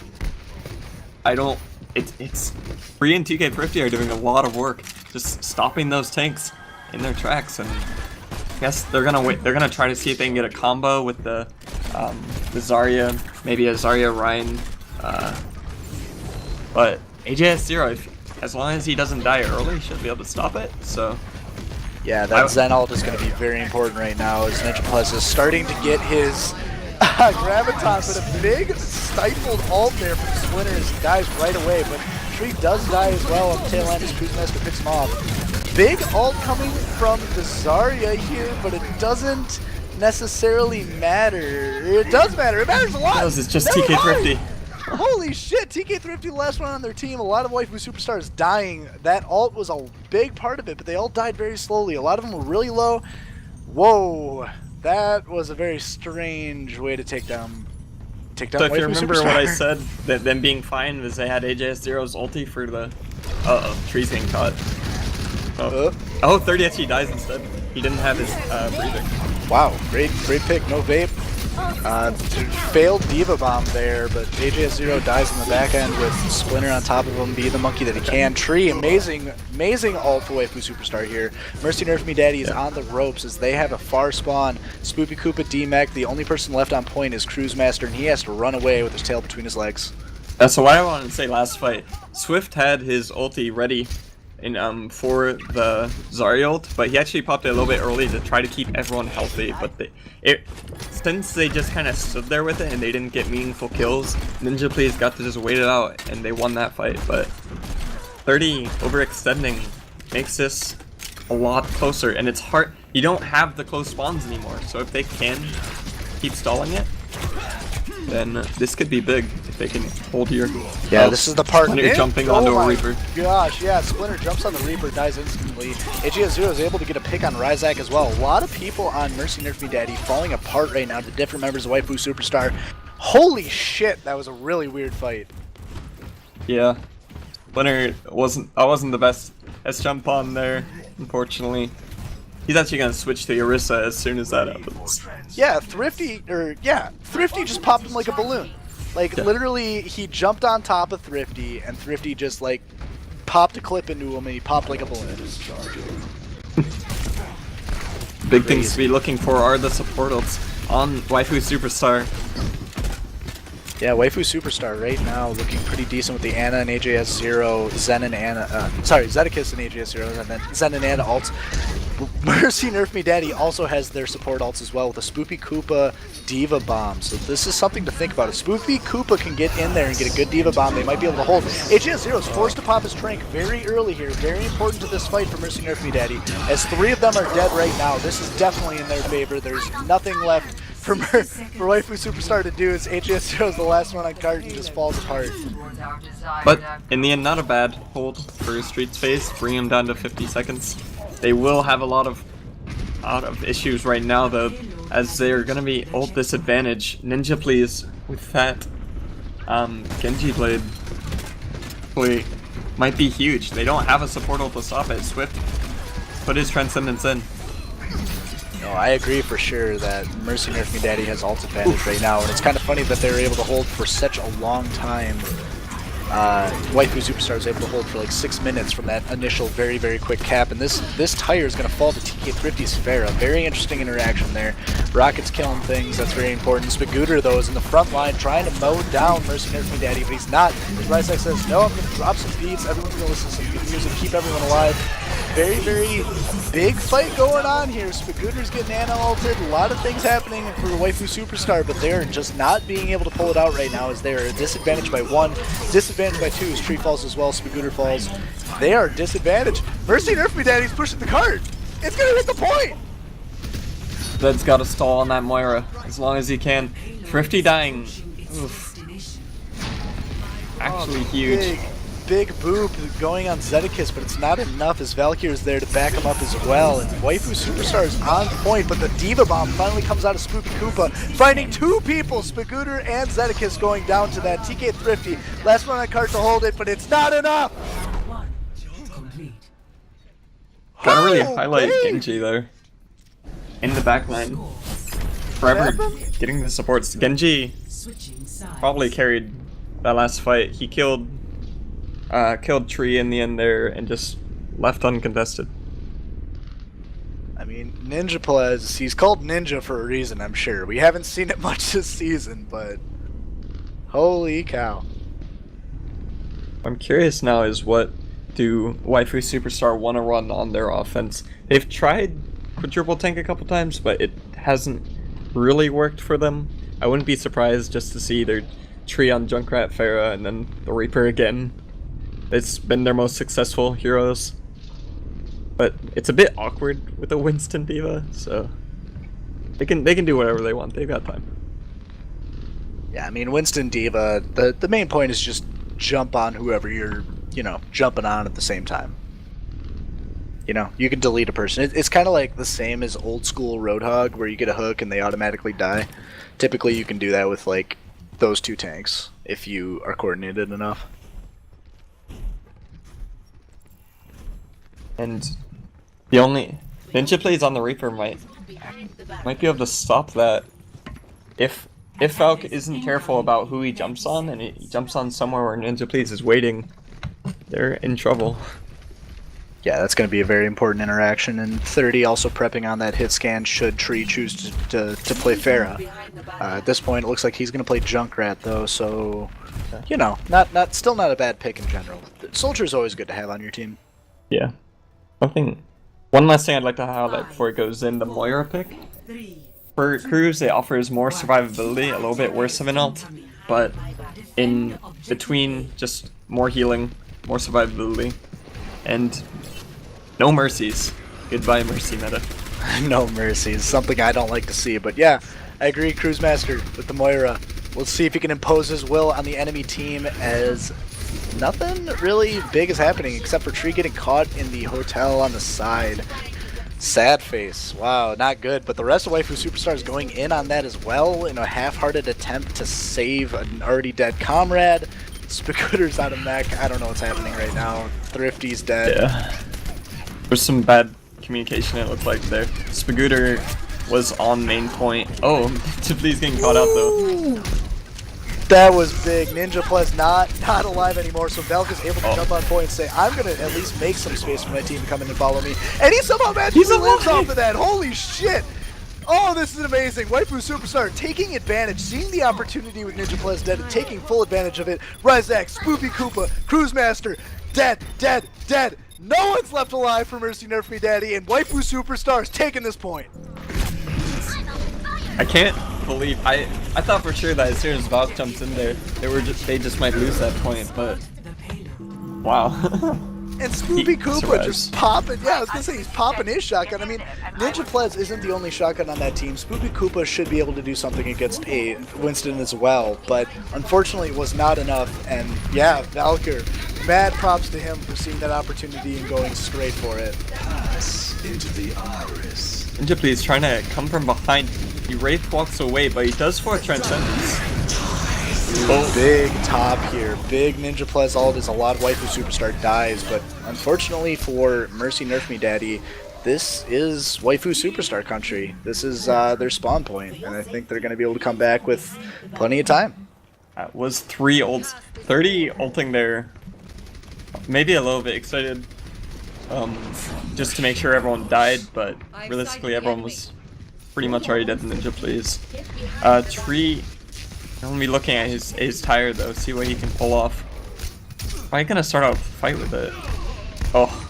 It's Free and TK Thrifty are doing a lot of work, just stopping those tanks in their tracks, and I guess they're gonna wait. They're gonna try to see if they can get a combo with the Zarya, maybe a Zarya Ryan, but AJS0, as long as he doesn't die early, should be able to stop it. So yeah, that Zen ult is going to be very important right now as Ninja Plus is starting to get his Graviton, but a big stifled ult there from Splinters dies right away, but Tree does die as well on the tail end as Cruise Master picks him off. Big ult coming from the Zarya here, but it doesn't necessarily matter. It does matter. It matters a lot. It's just TK Thrifty. Holy shit, TK Thrifty, the last one on their team. A lot of Waifu Superstars dying. That ult was a big part of it, but they all died very slowly. A lot of them were really low. Whoa, that was a very strange way to take down So if Waifu you remember Superstar. what I said, that them being fine was they had AJS0's ulti for the... Tree's getting caught. Oh, 30 actually dies instead. He didn't have his breathing. Wow, great pick, no vape. Failed Diva Bomb there, but AJS0 dies in the back end with Splinter on top of him, being the monkey that he can. Tree, amazing ult for Waifu Superstar here. Mercy Nerf Me Daddy is on the ropes as they have a far spawn. Spoopy Koopa D-Mech, the only person left on point is Cruise Master, and he has to run away with his tail between his legs. That's what I wanted to say last fight. Swift had his ulti ready for the Zarya ult, but he actually popped it a little bit early to try to keep everyone healthy, but since they just kind of stood there with it and they didn't get meaningful kills, Ninja Please got to just wait it out and they won that fight. But 30 overextending makes this a lot closer, and it's hard. You don't have the close spawns anymore, so if they can keep stalling it, then this could be big if they can hold here. Yeah, this is the part. Splinter jumping onto a Reaper. Gosh, yeah, Splinter jumps on the Reaper, dies instantly. AJS0 is able to get a pick on Ryzak as well. A lot of people on Mercy Nerf Me Daddy falling apart right now to different members of Waifu Superstar. Holy shit, that was a really weird fight. Yeah, Splinter wasn't the best S-jump on there, unfortunately. He's actually gonna switch to Orisa as soon as that happens. Yeah, Thrifty just popped him like a balloon. Like, literally, he jumped on top of Thrifty, and Thrifty just, like, popped a clip into him, and he popped like a balloon. Big things to be looking for are the support ults on Waifu Superstar. Yeah, Waifu Superstar right now looking pretty decent with the Ana and AJS0, Zen and Ana, Zedekis and AJS0, and then Zen and Ana ults. Mercy Nerf Me Daddy also has their support ults as well with a Spoopy Koopa Diva Bomb. So this is something to think about. If Spoopy Koopa can get in there and get a good Diva Bomb, they might be able to hold. AJS0 is forced to pop his Trank very early here. Very important to this fight for Mercy Nerf Me Daddy. As 3 of them are dead right now, this is definitely in their favor. There's nothing left for Waifu Superstar to do as AJS0 is the last one on cart and just falls apart. But in the end, not a bad hold for Street's Phase, bring him down to 50 seconds. They will have a lot of issues right now though, as they're gonna be ult disadvantage. Ninja Please with that Genji Blade might be huge. They don't have a support ult to stop it. Swift put his Transcendence in. No, I agree for sure that Mercy Nerf Me Daddy has ult advantage right now, and it's kind of funny that they were able to hold for such a long time. Waifu Superstar was able to hold for like 6 minutes from that initial very, very quick cap, and this tire is going to fall to TK Thrifty's Pharah. Very interesting interaction there. Rocket's killing things, that's very important. Spagooter, though, is in the front line trying to mow down Mercy Nerf Me Daddy, but he's not. Ryzek says, no, I'm going to drop some beats, everyone's going to listen to some good music, keep everyone alive. Very, very big fight going on here. Spagooter's getting nano-ulted, a lot of things happening for Waifu Superstar, but they're just not being able to pull it out right now as they're disadvantaged by 1, disadvantaged by 2 as Tree falls as well, Spagooter falls. They are disadvantaged. Mercy Nerf Me Daddy's pushing the cart. It's gonna hit the point! Zed's got to stall on that Moira as long as he can. Thrifty dying. Oof. Actually huge. Big boop going on Zedekis, but it's not enough as Valkyr is there to back him up as well. And Waifu Superstar is on point, but the Diva Bomb finally comes out of Spoopy Koopa, finding 2 people, Spagooter and Zedekis, going down to that TK Thrifty. Last one on cart to hold it, but it's not enough! Gotta really highlight Genji there. In the backline. Forever getting the supports. Genji probably carried that last fight. He killed Tree in the end there and just left uncontested. I mean, Ninja Plez, he's called Ninja for a reason, I'm sure. We haven't seen it much this season, but holy cow. I'm curious now is what do Waifu Superstar want to run on their offense? They've tried quadruple tank a couple times, but it hasn't really worked for them. I wouldn't be surprised just to see their Tree on Junkrat Pharah and then the Reaper again. It's been their most successful heroes. But it's a bit awkward with a Winston Diva, so they can do whatever they want. They've got time. Yeah, I mean, Winston Diva, the main point is just jump on whoever you're, jumping on at the same time. You can delete a person. It's kind of like the same as old school Roadhog, where you get a hook and they automatically die. Typically, you can do that with, like, those 2 tanks, if you are coordinated enough. And the only Ninja plays on the Reaper might be able to stop that. If Valk isn't careful about who he jumps on, and he jumps on somewhere where Ninja Plays is waiting, they're in trouble. Yeah, that's going to be a very important interaction, and 30 also prepping on that hit scan should Tree choose to play Pharah. At this point, it looks like he's going to play Junkrat, though, so, still not a bad pick in general. Soldier's always good to have on your team. Yeah. One last thing I'd like to highlight before it goes in, the Moira pick. For crews, it offers more survivability, a little bit worse of an ult, but in between, just more healing, more survivability, and no mercies. Goodbye mercy meta. No mercies, something I don't like to see, but yeah, I agree, Cruise Master with the Moira. Let's see if he can impose his will on the enemy team, as nothing really big is happening except for Tree getting caught in the hotel on the side. Sad face. Wow, not good. But the rest of Waifu Superstar is going in on that as well in a half-hearted attempt to save an already dead comrade. Spagooter's out of mech. I don't know what's happening right now. Thrifty's dead. Yeah. There's some bad communication, it looked like there. Spagooter was on main point. Oh, Tipley's getting caught out though. That was big. Ninja Plus not alive anymore, so Valk is able to jump on point and say, I'm going to at least make some space for my team to come in and follow me. And he somehow magically lives off of that. Holy shit! Oh, this is amazing. Waifu Superstar taking advantage, seeing the opportunity with Ninja Plus dead, and taking full advantage of it. Ryzak, Spoopy Koopa, Cruise Master, dead. No one's left alive for Mercy Nerf Me Daddy, and Waifu Superstar's taking this point. I can't believe I thought for sure that as soon as Valk jumps in there, they just might lose that point, but wow. And Spoopy Koopa just popping. Yeah, I was gonna say he's popping his shotgun. I mean, Ninja Plez isn't the only shotgun on that team. Spoopy Koopa should be able to do something against a Winston as well, but unfortunately it was not enough. And yeah, Valkyr, mad props to him for seeing that opportunity and going straight for it. Into the iris. Ninja Please trying to come from behind. He Wraith walks away, but he does for a Transcendence. Oh. Big top here. Big Ninja Plez ult as a lot of Waifu Superstar dies, but unfortunately for Mercy Nerf Me Daddy, this is Waifu Superstar country. This is their spawn point, and I think they're going to be able to come back with plenty of time. was 3 ults. 30 ulting there. Maybe a little bit excited. Just to make sure everyone died, but realistically everyone was pretty much already dead in Ninja Please. Tree, I'm gonna be looking at his tire though, see what he can pull off. Probably gonna start out the fight with it. Oh.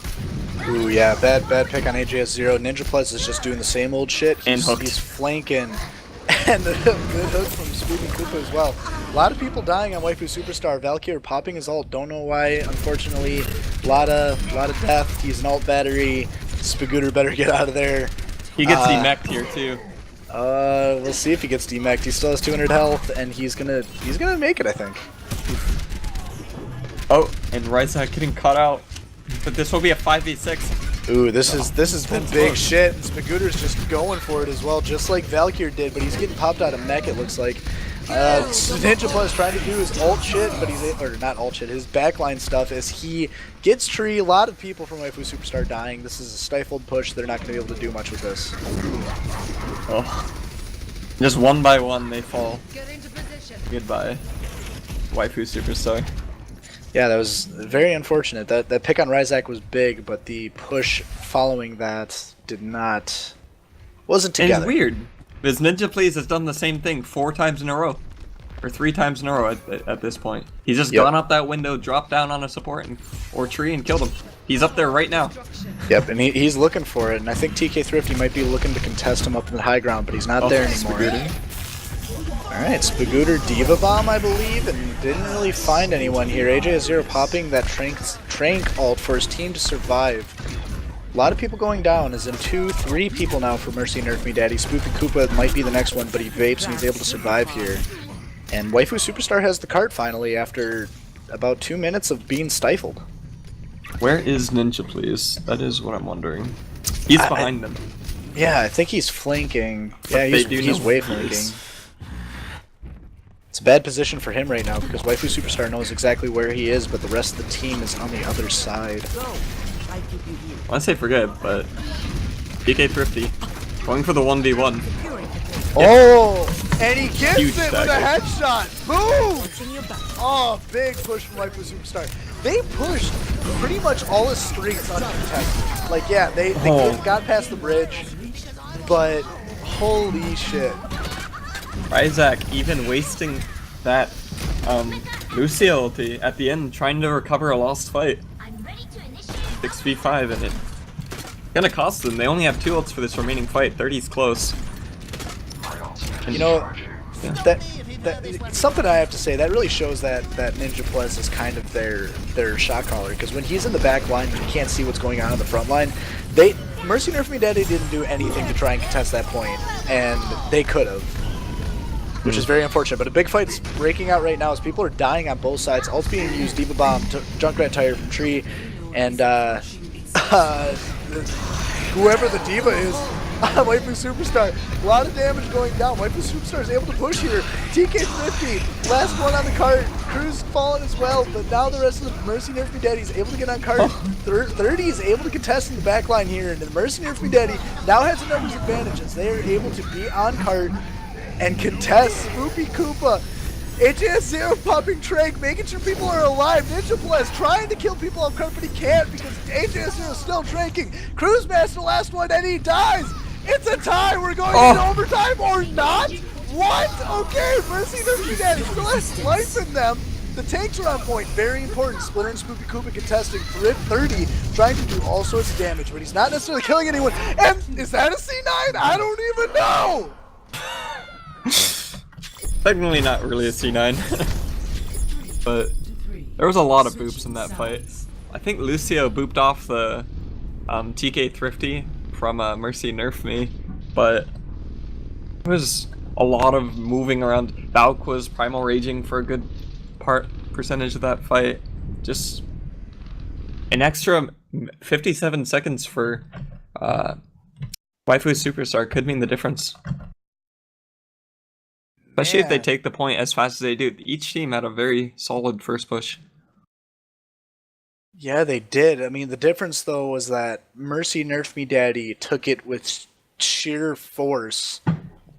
Ooh, yeah, bad pick on AJS0. Ninja Plus is just doing the same old shit. And hooked. He's flanking. And a good hook from Spooky Koopa as well. A lot of people dying on Waifu Superstar. Valkyrie popping his ult. Don't know why, unfortunately. A lot of death. He's an ult battery. Spagooter better get out of there. He gets demeched here too. We'll see if he gets demeched. He still has 200 health, and he's gonna make it, I think. Oh, and Ryzak getting caught out. But this will be a 5v6. Ooh, this has been big shit. Spagooter's just going for it as well, just like Valkyrie did, but he's getting popped out of mech, it looks like. Ninja Plus trying to do his ult shit, but or not ult shit, his backline stuff as he gets tree. A lot of people from Waifu Superstar dying. This is a stifled push. They're not going to be able to do much with this. Oh. Just one by one they fall. Goodbye, Waifu Superstar. Yeah, that was very unfortunate. That pick on Ryzak was big, but the push following that wasn't together. And it's weird, because Ninja Please has done the same thing 4 times in a row. Or 3 times in a row at this point. He's just gone up that window, dropped down on a support or tree and killed him. He's up there right now. Yep, and he's looking for it, and I think TK Thrifty might be looking to contest him up in the high ground, but he's not there anymore. Alright, Spagooter Diva Bomb, I believe, and didn't really find anyone here. AJ0 popping that Trank ult for his team to survive. A lot of people going down, as in 2, 3 people now for Mercy Nerf Me Daddy. Spoopy Koopa might be the next one, but he vapes and he's able to survive here. And Waifu Superstar has the cart finally after about 2 minutes of being stifled. Where is Ninja Please? That is what I'm wondering. He's behind them. Yeah, I think he's flanking. Yeah, he's way flanking. It's a bad position for him right now because Waifu Superstar knows exactly where he is, but the rest of the team is on the other side. I want to say forget, but PK Thrifty going for the 1v1. Oh, and he gets Huge it with a headshot. Boom! Oh, big push from Waifu Superstar. They pushed pretty much all his streaks uncontested. Like, yeah, they got past the bridge, but holy shit. Ryzak even wasting that Lucio ulti at the end, trying to recover a lost fight. 6v5 and it gonna cost them. They only have 2 ults for this remaining fight. 30's close. And, you know, that something I have to say, that really shows that Ninja Plus is kind of their shot caller, because when he's in the back line, you can't see what's going on in the front line. Mercy Nerf Me Daddy didn't do anything to try and contest that point, and they could have. Which is very unfortunate, but a big fight's breaking out right now as people are dying on both sides. Ult's being used, Diva Bomb, Junkrat Tire from Tree, and whoever the Diva is, Waifu Superstar, a lot of damage going down. Waifu Superstar is able to push here. TK50, last one on the cart. Crew's fallen as well, but now the rest of the Mercy Nerf Me Daddy is able to get on cart. 30 is able to contest in the back line here, and the Mercy Nerf Me Daddy now has a numbers advantage as they are able to be on cart and contest Spoopy Koopa. AJS0 popping Trank, making sure people are alive. Ninja Plus trying to kill people off cart, but he can't because AJS0 is still tranking. Cruise Master last one, and he dies. It's a tie. We're going into overtime or not? What? Okay, Mercy Nerf Me Daddy still has life in them. The tanks are on point. Very important. Splitter and Spoopy Koopa contesting. 30 trying to do all sorts of damage, but he's not necessarily killing anyone. And is that a C9? I don't even know. Technically not really a C9, but there was a lot of boops in that fight. I think Lucio booped off the TK Thrifty from Mercy Nerf Me, but there was a lot of moving around. Valk was primal raging for a good percentage of that fight. Just an extra 57 seconds for Waifu Superstar could mean the difference. Especially if they take the point as fast as they do. Each team had a very solid first push. Yeah, they did. I mean, the difference, though, was that Mercy Nerf Me Daddy took it with sheer force,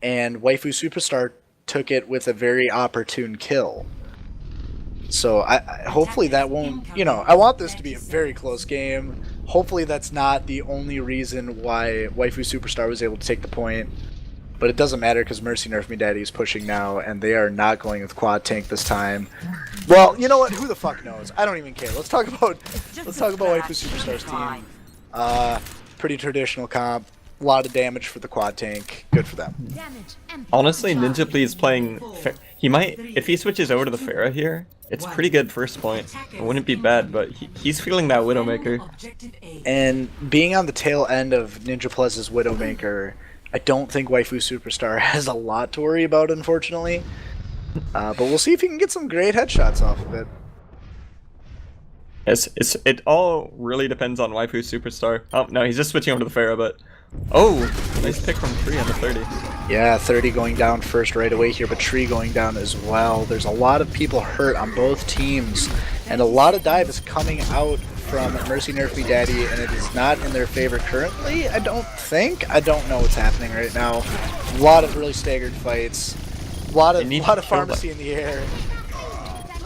and Waifu Superstar took it with a very opportune kill. So I hopefully that won't, I want this to be a very close game. Hopefully that's not the only reason why Waifu Superstar was able to take the point. But it doesn't matter because Mercy Nerf Me Daddy is pushing now, and they are not going with quad tank this time. Well, you know what? Who the fuck knows? I don't even care. Let's talk about Waifu Superstar's team. Pretty traditional comp. A lot of damage for the quad tank. Good for them. Honestly, Ninja is playing. He might, if he switches over to the Pharah here, it's pretty good first point. It wouldn't be bad, but he's feeling that Widowmaker. And being on the tail end of Ninja Plus's Widowmaker, I don't think Waifu Superstar has a lot to worry about, unfortunately. But we'll see if he can get some great headshots off of it. It all really depends on Waifu Superstar. Oh, no, he's just switching over to the Pharah, but... Oh! Nice pick from Tree on the 30. Yeah, 30 going down first right away here, but Tree going down as well. There's a lot of people hurt on both teams, and a lot of dive is coming out from Mercy Nerf Me Daddy, and it is not in their favor currently, I don't think. I don't know what's happening right now. A lot of really staggered fights. A lot of pharmacy in the air.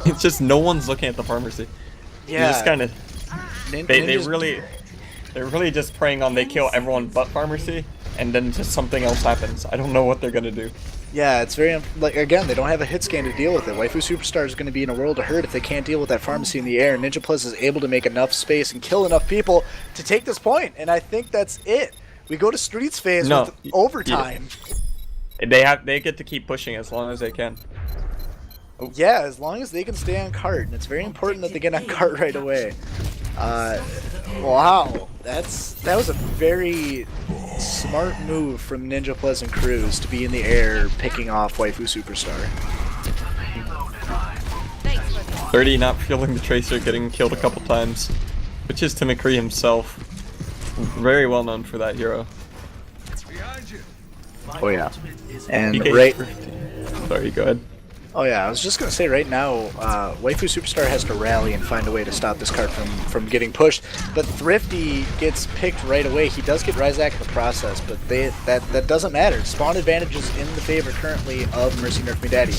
It's just no one's looking at the pharmacy. Yeah. Just kind of... They're really just preying on they kill everyone but pharmacy, and then just something else happens. I don't know what they're gonna do. Yeah, it's very, again, they don't have a hit scan to deal with it. Waifu Superstar is going to be in a world of hurt if they can't deal with that pharmacy in the air. Ninja Plus is able to make enough space and kill enough people to take this point, and I think that's it. We go to Streets phase with overtime. Yeah. They get to keep pushing as long as they can. Oh. Yeah, as long as they can stay on cart, and it's very important that they get on cart right away. Wow, that was a very smart move from Ninja Plus and Cruz to be in the air picking off Waifu Superstar. 30 not feeling the Tracer, getting killed a couple times, which is to McCree himself. Very well known for that hero. Oh yeah, and Sorry, go ahead. Oh yeah, I was just gonna say right now, Waifu Superstar has to rally and find a way to stop this card from getting pushed. But Thrifty gets picked right away. He does get Ryzak in the process, but that doesn't matter. Spawn advantage is in the favor currently of Mercy Nerf Me Daddy.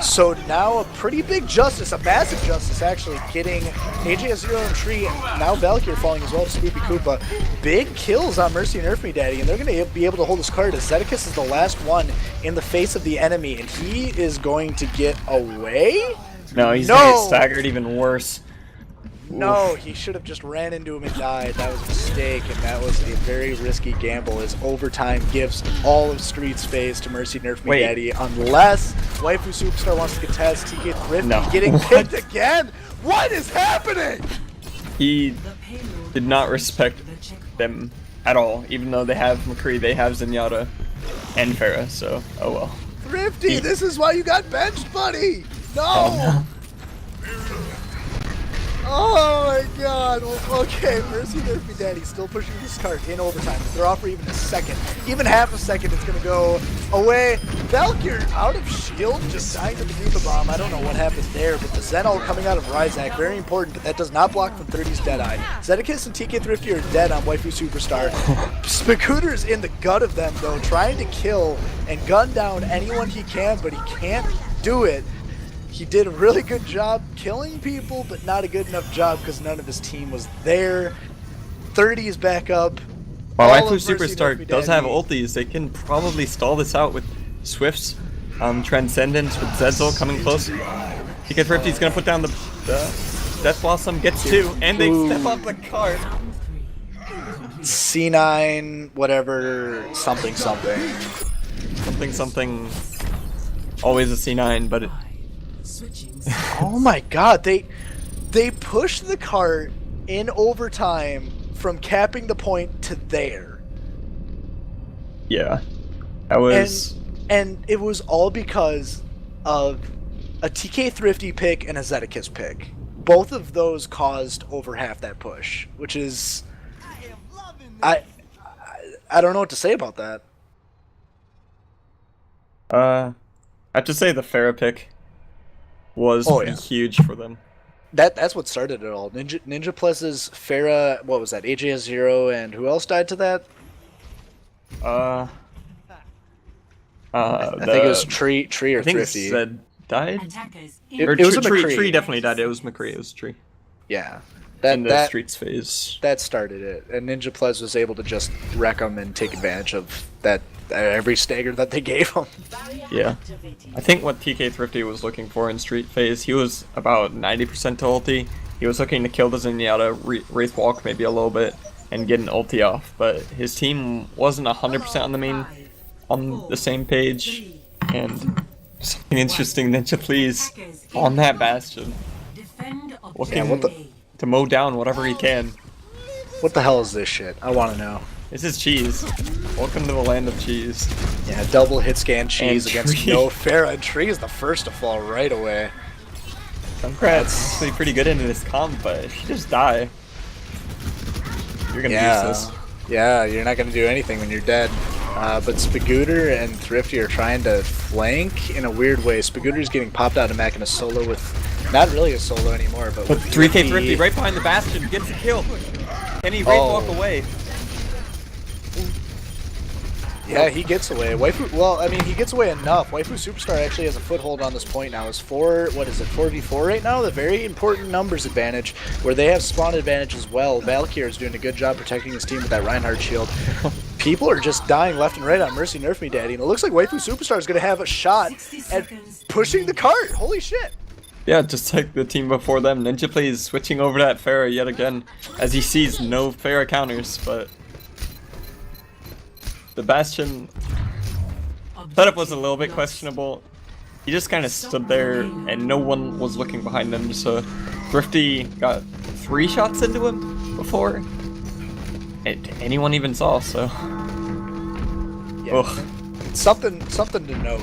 So now a pretty big justice, a massive justice actually, getting AJ0 and Tree, and now Valkyrie falling as well to Spoopy Koopa. Big kills on Mercy Nerf Me Daddy, and they're going to be able to hold this card as Zedekis is the last one in the face of the enemy, and he is going to get away? No, he's going to get staggered even worse. No, he should have just ran into him and died. That was a mistake, and that was a very risky gamble as overtime gives all of Street's phase to Mercy Nerf Me Daddy, unless Waifu Superstar wants to contest TK Thrifty getting picked again. What is happening? He did not respect them at all, even though they have McCree, they have Zenyatta and Pharah, so oh well. Thrifty, this is why you got benched, buddy! No! Oh, no. Oh my god, well, okay, Mercy Nerf Me Daddy still pushing this card in overtime. If they're off for even a second, even half a second, it's gonna go away. Valkyrie out of shield, just dying to the Diva Bomb. I don't know what happened there, but the Zen ult coming out of Ryzak, very important, but that does not block from 30's Deadeye. Zedekis and TK Thrifty are dead on Waifu Superstar. Spagooter's in the gut of them though, trying to kill and gun down anyone he can, but he can't do it. He did a really good job killing people, but not a good enough job because none of his team was there. 30 is back up. While Waifu Superstar does have ultis, they can probably stall this out with Swift's Transcendence with Zedzel coming close. TK Thrifty's gonna put down the Death Blossom, gets two, and they step off the cart. C9, whatever, something. Something. Always a C9, but it... Oh my god, they pushed the cart in overtime from capping the point to there. Yeah. That was... And it was all because of a TK Thrifty pick and a Zedekis pick. Both of those caused over half that push, which is... I don't know what to say about that. I have to say the Pharah pick was huge for them. That's what started it all. Ninja Plus's Pharah, what was that? AJ0 and who else died to that? I think it was Tree or Thrifty. died? Attackers Or It was a tree, McCree. tree definitely died. It was McCree. It was Tree. Yeah. In the That streets phase. that started it, and Ninja Plez was able to just wreck them and take advantage of that every stagger that they gave him. Yeah. I think what TK Thrifty was looking for in street phase, he was about 90% to ulti. He was looking to kill the Zenyatta, Wraith Walk maybe a little bit, and get an ulti off, but his team wasn't 100% on the same page, and something interesting, Ninja Please, on that Bastion, looking to mow down whatever he can. What the hell is this shit? I want to know. This is cheese. Welcome to the land of cheese. Yeah, double hit scan cheese And against Tree. no Pharah, and Tree is the first to fall right away. Junkrat's actually pretty good into this comp, but if you just die, you're gonna use this. Yeah, you're not gonna do anything when you're dead. But Spagooter and Thrifty are trying to flank in a weird way. Spagooter's getting popped out of Mac in a solo with, not really a solo anymore, but with 3K Thrifty right behind the Bastion gets a kill. Can he Wraith Walk away? Yeah, he gets away. Waifu, well, I mean, he gets away enough. Waifu Superstar actually has a foothold on this point now. It's 4v4 right now? The very important numbers advantage, where they have spawn advantage as well. Valkyr is doing a good job protecting his team with that Reinhardt shield. People are just dying left and right on Mercy Nerf Me Daddy, and it looks like Waifu Superstar is going to have a shot at pushing the cart. Holy shit. Yeah, just like the team before them. Ninja plays switching over to that Pharah yet again, as he sees no Pharah counters, but the Bastion setup was a little bit questionable. He just kind of stood there and no one was looking behind him, so Thrifty got 3 shots into him before anyone even saw, so... Yeah. Something to note.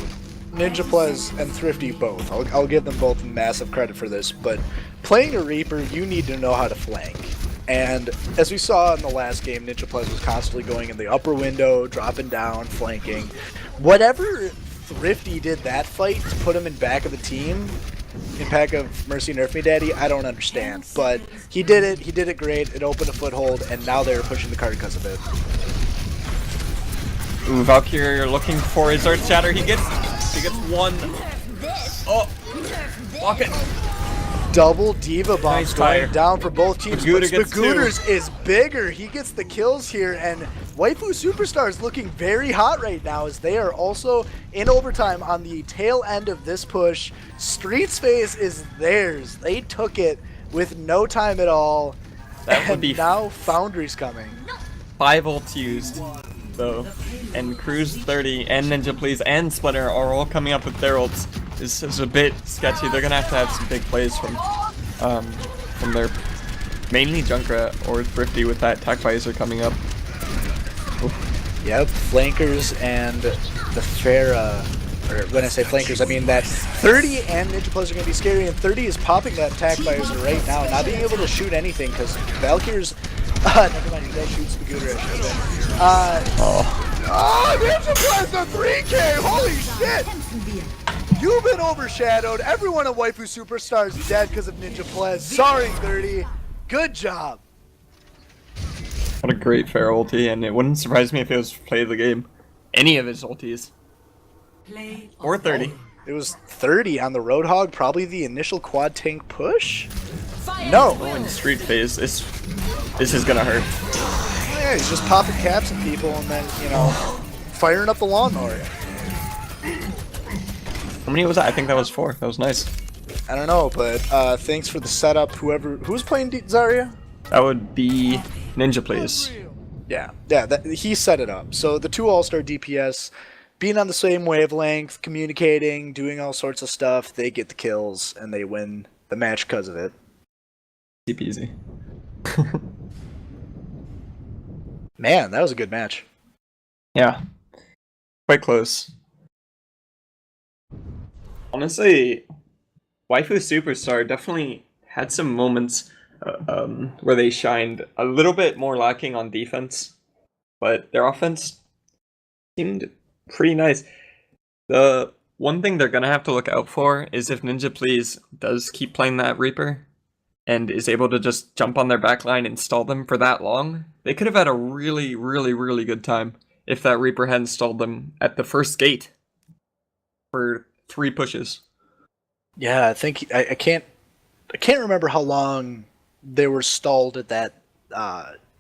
Ninja Plez and Thrifty both. I'll give them both massive credit for this, but playing a Reaper, you need to know how to flank. And as we saw in the last game, Ninja Plez was constantly going in the upper window, dropping down, flanking. Whatever Thrifty did that fight to put him in back of the team, in back of Mercy Nerf Me Daddy, I don't understand. But he did it great, it opened a foothold, and now they're pushing the card because of it. Ooh, Valkyrie looking for his Earth Shatter. He gets one. Oh, block it. Double Diva bombs going down for both teams. Spagooter is bigger. He gets the kills here, and Waifu Superstar is looking very hot right now as they are also in overtime on the tail end of this push. Streets phase is theirs. They took it with no time at all. That would be now Foundry's coming. 5 ults used, though, and Cruise 30 and Ninja Please and Splinter are all coming up with their ults. This is a bit sketchy. They're gonna have some big plays from their mainly Junkrat or Thrifty with that Tac Visor coming up. Yep, flankers and the Pharah, or when I say flankers, I mean that 30 and Ninja Plus are going to be scary, and 30 is popping that Tac Visor right now, not being able to shoot anything, because Valkyr's, never mind, he does shoot Spagooter, I should have been. Ninja Plus the 3K, holy shit! You've been overshadowed, everyone at Waifu Superstar is dead because of Ninja Plez. Sorry, 30, good job. What a great Pharah ulti, and it wouldn't surprise me if it was play of the game. Any of his ultis. Or 30. It was 30 on the Roadhog, probably the initial quad tank push? No. Oh, in street phase, this is gonna hurt. Yeah, he's just popping caps at people and then, you know, firing up the lawnmower. How many was that? I think that was 4. That was nice. I don't know, but thanks for the setup. Who's playing Zarya? That would be Ninja Please. Yeah, he set it up. So the 2 all-star DPS, being on the same wavelength, communicating, doing all sorts of stuff, they get the kills and they win the match because of it. Easy peasy. Man, that was a good match. Yeah. Quite close. Honestly, Waifu Superstar definitely had some moments where they shined, a little bit more lacking on defense, but their offense seemed pretty nice. The one thing they're gonna have to look out for is if Ninja Please does keep playing that Reaper and is able to just jump on their backline and stall them for that long. They could have had a really, really, really good time if that Reaper hadn't stalled them at the first gate for 3 pushes. Yeah, I think I can't remember how long they were stalled at that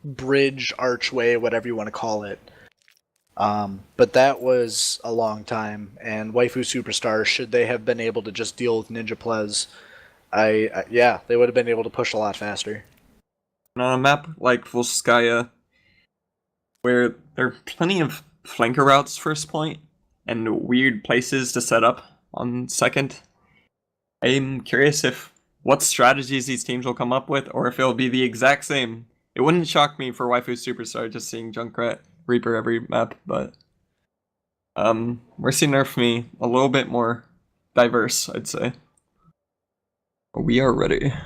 bridge, archway, whatever you want to call it. But that was a long time, and Waifu Superstar, should they have been able to just deal with Ninja Plez, yeah, they would have been able to push a lot faster. On a map like Volskaya, where there are plenty of flanker routes first point and weird places to set up on second, I'm curious if what strategies these teams will come up with, or if it'll be the exact same. It wouldn't shock me for Waifu Superstar just seeing Junkrat Reaper every map, but we're seeing Nerf me a little bit more diverse, I'd say. We are ready. I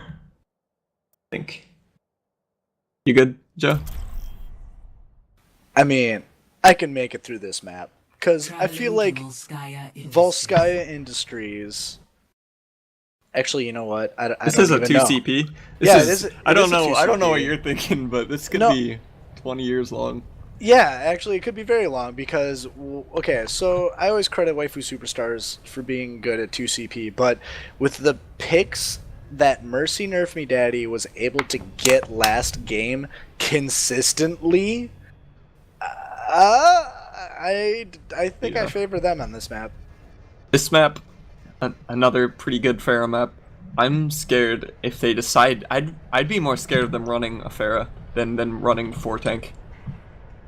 think. You good, Joe? I I can make it through this map, because I feel like Volskaya Industries. Actually, you know what? This is a 2CP. Yeah, it is. I don't know. I don't know what you're thinking, but this could be 20 years long. Yeah, actually, it could be very long because, okay, so I always credit Waifu Superstars for being good at 2CP, but with the picks that Mercy Nerf Me Daddy was able to get last game consistently, I think I favor them on this map. This map, another pretty good Pharah map. I'm scared if they decide. I'd be more scared of them running a Pharah than running 4 tank.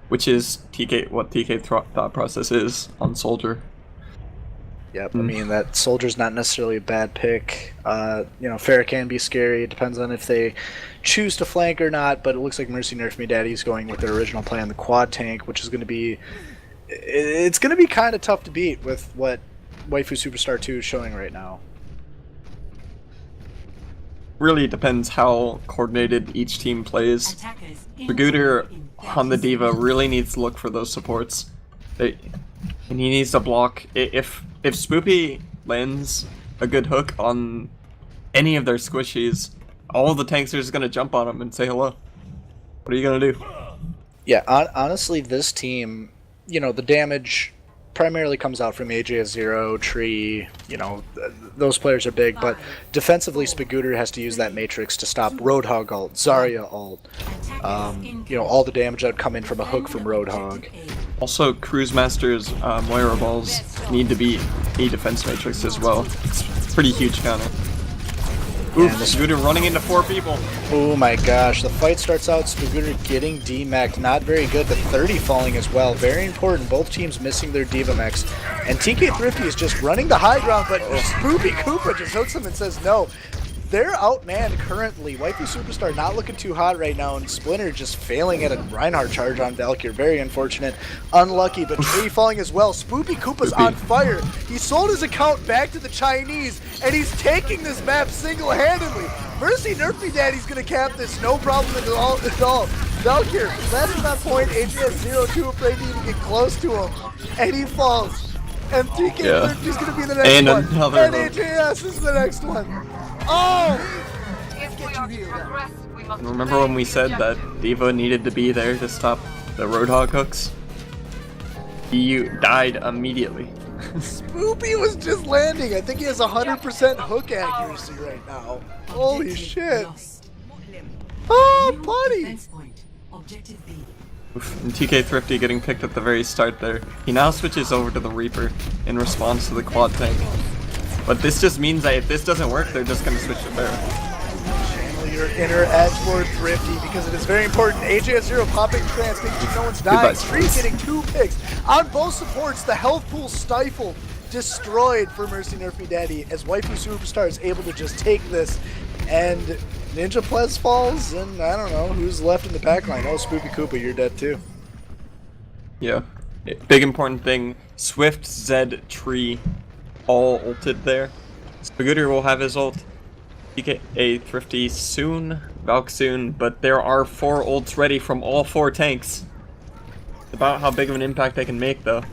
Which is what TK thought process is on Soldier. Yep, I mean, that Soldier's not necessarily a bad pick. Pharah can be scary. It depends on if they choose to flank or not, but it looks like Mercy Nerf Me Daddy's going with their original plan, the quad tank, which is going to be... It's going to be kind of tough to beat with what Waifu Superstar 2 is showing right now. Really depends how coordinated each team plays. Bagooter on the D.Va really needs to look for those supports. And he needs to block. If Spoopy lands a good hook on any of their squishies, all the tanks are just going to jump on him and say hello. What are you going to do? Yeah, honestly, this team, the damage primarily comes out from AJ0, Tree, those players are big, but defensively Spagooter has to use that Matrix to stop Roadhog ult, Zarya ult, all the damage that would come in from a hook from Roadhog. Also, Cruise Master's Moira balls need to be a defense Matrix as well. It's pretty huge counter. Oof, Spagooter running into 4 people. Oh my gosh, the fight starts out Spagooter getting D-mech'd, not very good, the 30 falling as well, very important, both teams missing their D.Va mechs, and TK Thrifty is just running the high ground, but Spoopy Koopa just hooks him and says no. They're outmanned currently. Waifu Superstar not looking too hot right now, and Splinter just failing at a Reinhardt charge on Valkyr. Very unfortunate. Unlucky, but Tree falling as well. Spoopy Koopa's on fire. He sold his account back to the Chinese, and he's taking this map single-handedly. Mercy Nerf Me Daddy's gonna cap this, no problem at all. Valkyr, landing that point, AGS 0-2 afraid to even get close to him, and he falls. And TK Thrifty's gonna be the next one. And AJS is the next one. Oh! Remember when we said that D.Va needed to be there to stop the Roadhog hooks? He died immediatally. Spoopy was just landing. I think he has 100% hook accuracy right now. Holy shit. Oh, buddy! And TK Thrifty getting picked at the very start there. He now switches over to the Reaper in response to the quad tank. But this just means that if this doesn't work, they're just going to switch to Pharah. Channel your inner edge for Thrifty because it is very important. AJ0 popping trance, making sure no one's dying. Tree getting 2 picks. On both supports, the health pool stifled, destroyed for Mercy Nerf Me Daddy as Waifu Superstar is able to just take this. And Ninja Plez falls, and I don't know who's left in the backline. Oh, Spoopy Koopa, you're dead too. Yeah. Big important thing, Swift, Zed, Tree, all ulted there. Spagooter will have his ult. TK Thrifty soon, Valk soon, but there are 4 ults ready from all 4 tanks. It's about how big of an impact they can make though.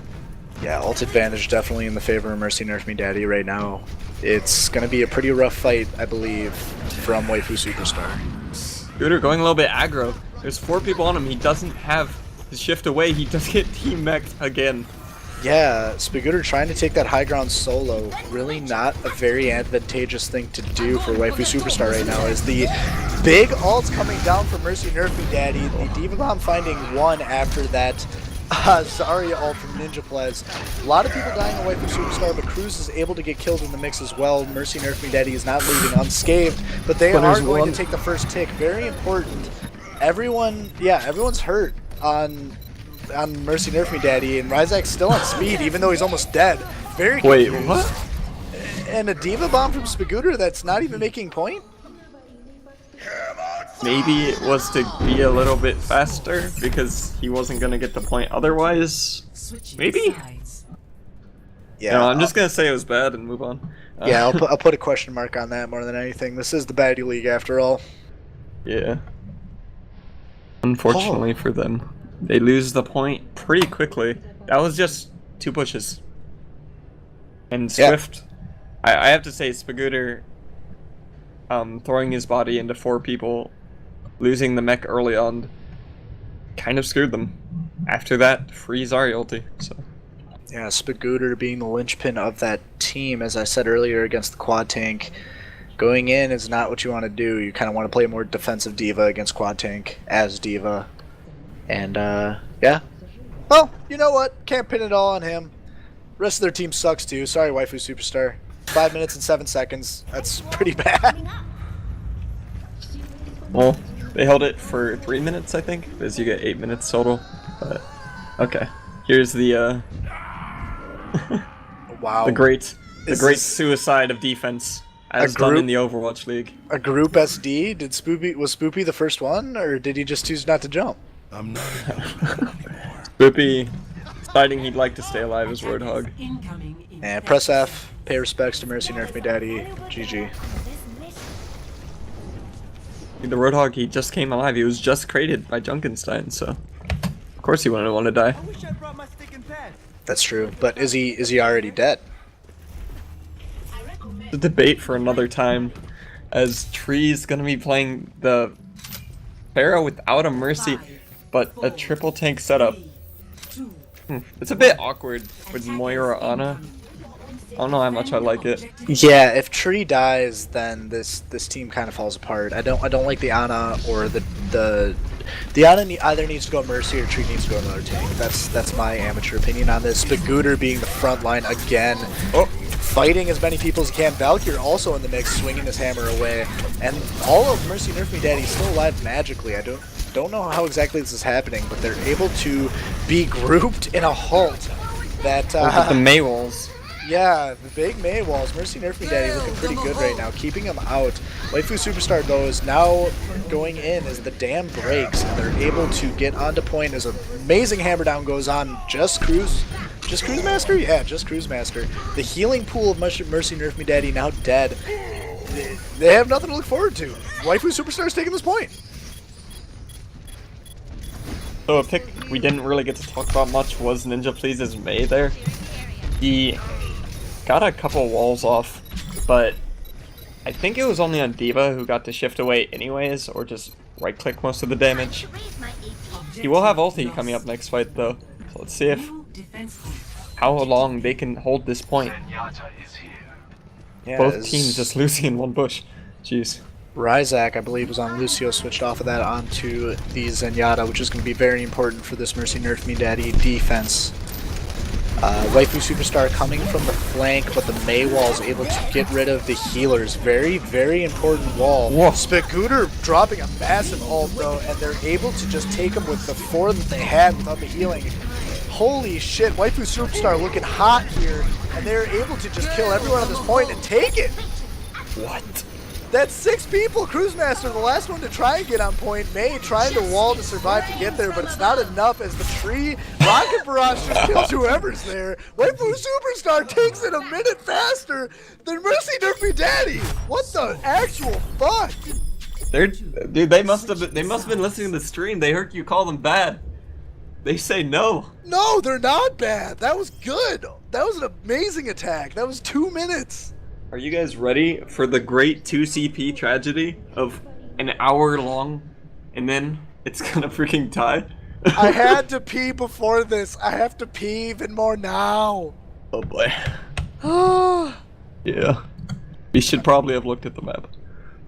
Yeah, ult advantage definitely in the favor of Mercy Nerf Me Daddy right now. It's going to be a pretty rough fight, I believe, from Waifu Superstar. Spagooter going a little bit aggro. There's 4 people on him. He doesn't have his shift away. He does get team mech'd again. Yeah, Spagooter trying to take that high ground solo, really not a very advantageous thing to do for Waifu Superstar right now, as the big ults coming down from Mercy Nerf Me Daddy, the Diva Bomb finding one after that Zarya ult from Ninja Plez. A lot of people dying on Waifu Superstar, but Cruz is able to get killed in the mix as well. Mercy Nerf Me Daddy is not leaving unscathed, but they are going to take the first tick. Very important. Everyone's hurt on Mercy Nerf Me Daddy, and Ryzak's still on speed even though he's almost dead. Very confused. Wait, what? And a Diva Bomb from Spagooter that's not even making point? Maybe it was to be a little bit faster because he wasn't going to get the point otherwise. Maybe? Yeah, No, I'm just going to say it was bad and move on. Yeah, I'll put a question mark on that more than anything. This is the Baddie League after all. Yeah. Unfortunately for them. They lose the point pretty quickly. That was just 2 pushes. And Swift, I have to say, Spagooter throwing his body into 4 people, losing the mech early on, kind of screwed them. After that, free Zarya ulti. So. Yeah, Spagooter being the linchpin of that team, as I said earlier, against the quad tank. Going in is not what you want to do. You kind of want to play more defensive Diva against quad tank as Diva. And, yeah. Well, you know what? Can't pin it all on him. Rest of their team sucks too. Sorry, Waifu Superstar. 5 minutes and 7 seconds. That's pretty bad. Well, they held it for 3 minutes, I think, because you get 8 minutes total. But, okay. Here's the, Wow. the great suicide of defense, as done in the Overwatch League. A group SD? Was Spoopy the first one, or did he just choose not to jump? I'm not. Spoopy deciding he'd like to stay alive as Roadhog. And press F, pay respects to Mercy Nerf Me Daddy, GG. The Roadhog, he just came alive. He was just created by Junkenstein, so of course he wouldn't want to die. That's true, but is he already dead? The debate for another time, as Tree's gonna be playing the Pharaoh without a Mercy, but a triple tank setup. It's a bit awkward with Moira Ana. I don't know how much I like it. Yeah, if Tree dies, then this team kind of falls apart. I don't like the Ana or the Ana either needs to go Mercy or Tree needs to go another tank. That's my amateur opinion on this. Spagooter being the front line again. Fighting as many people as he can. Valkyr also in the mix, swinging his hammer away, and all of Mercy Nerf Me Daddy still alive magically. I don't know how exactly this is happening, but they're able to be grouped in a halt. That With the Maywalls. Yeah, the big May walls. Mercy Nerf Me Daddy looking pretty good right now, keeping him out. Waifu Superstar though is now going in as the dam breaks, and they're able to get onto point as an amazing hammer down goes on. Just Cruise Master? Yeah, just Cruise Master. The healing pool of Mercy Nerf Me Daddy now dead. They have nothing to look forward to. Waifu Superstar is taking this point. So a pick we didn't really get to talk about much was Ninja Please's May there. He got a couple walls off, but I think it was only on Diva who got to shift away anyways, or just right click most of the damage. He will have ulti coming up next fight though, so let's see how long they can hold this point. Yeah, Both teams just losing in one push. Jeez. Ryzak, I believe, was on Lucio, switched off of that onto the Zenyatta, which is going to be very important for this Mercy Nerf Me Daddy defense. Waifu Superstar coming from the flank, but the Mei wall is able to get rid of the healers. Very, very important wall. Whoa. Spagooter dropping a massive ult, though, and they're able to just take him with the 4 that they had without the healing. Holy shit, Waifu Superstar looking hot here, and they're able to just kill everyone at this point and take it! What? That's 6 people! Cruise Master, the last one to try and get on point. May trying to wall to survive to get there, but it's not enough as the tree Rocket Barrage just kills whoever's there. Waifu Superstar takes it a minute faster than Mercy Nerf Me Daddy! What the actual fuck? Dude, they must have been listening to the stream. They heard you call them bad. They say no. No, they're not bad. That was good. That was an amazing attack. That was 2 minutes. Are you guys ready for the great 2CP tragedy of an hour long and then it's gonna freaking tie? I had to pee before this. I have to pee even more now. Oh boy. Oh Yeah. We should probably have looked at the map.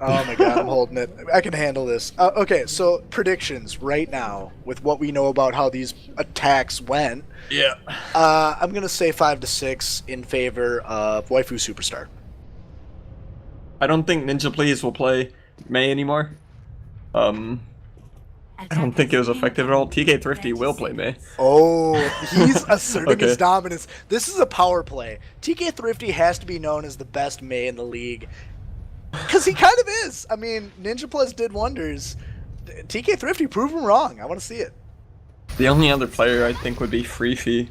my god, I'm holding it. I can handle this. Okay, so predictions right now with what we know about how these attacks went. Yeah. I'm gonna say 5-6 in favor of Waifu Superstar. I don't think Ninja Please will play Mei anymore. I don't think it was effective at all. TK Thrifty will play Mei. Oh, he's asserting Okay. his dominance. This is a power play. TK Thrifty has to be known as the best Mei in the league. Because he kind of is. I mean, Ninja Plus did wonders. TK Thrifty proved him wrong. I want to see it. The only other player I think would be Freefy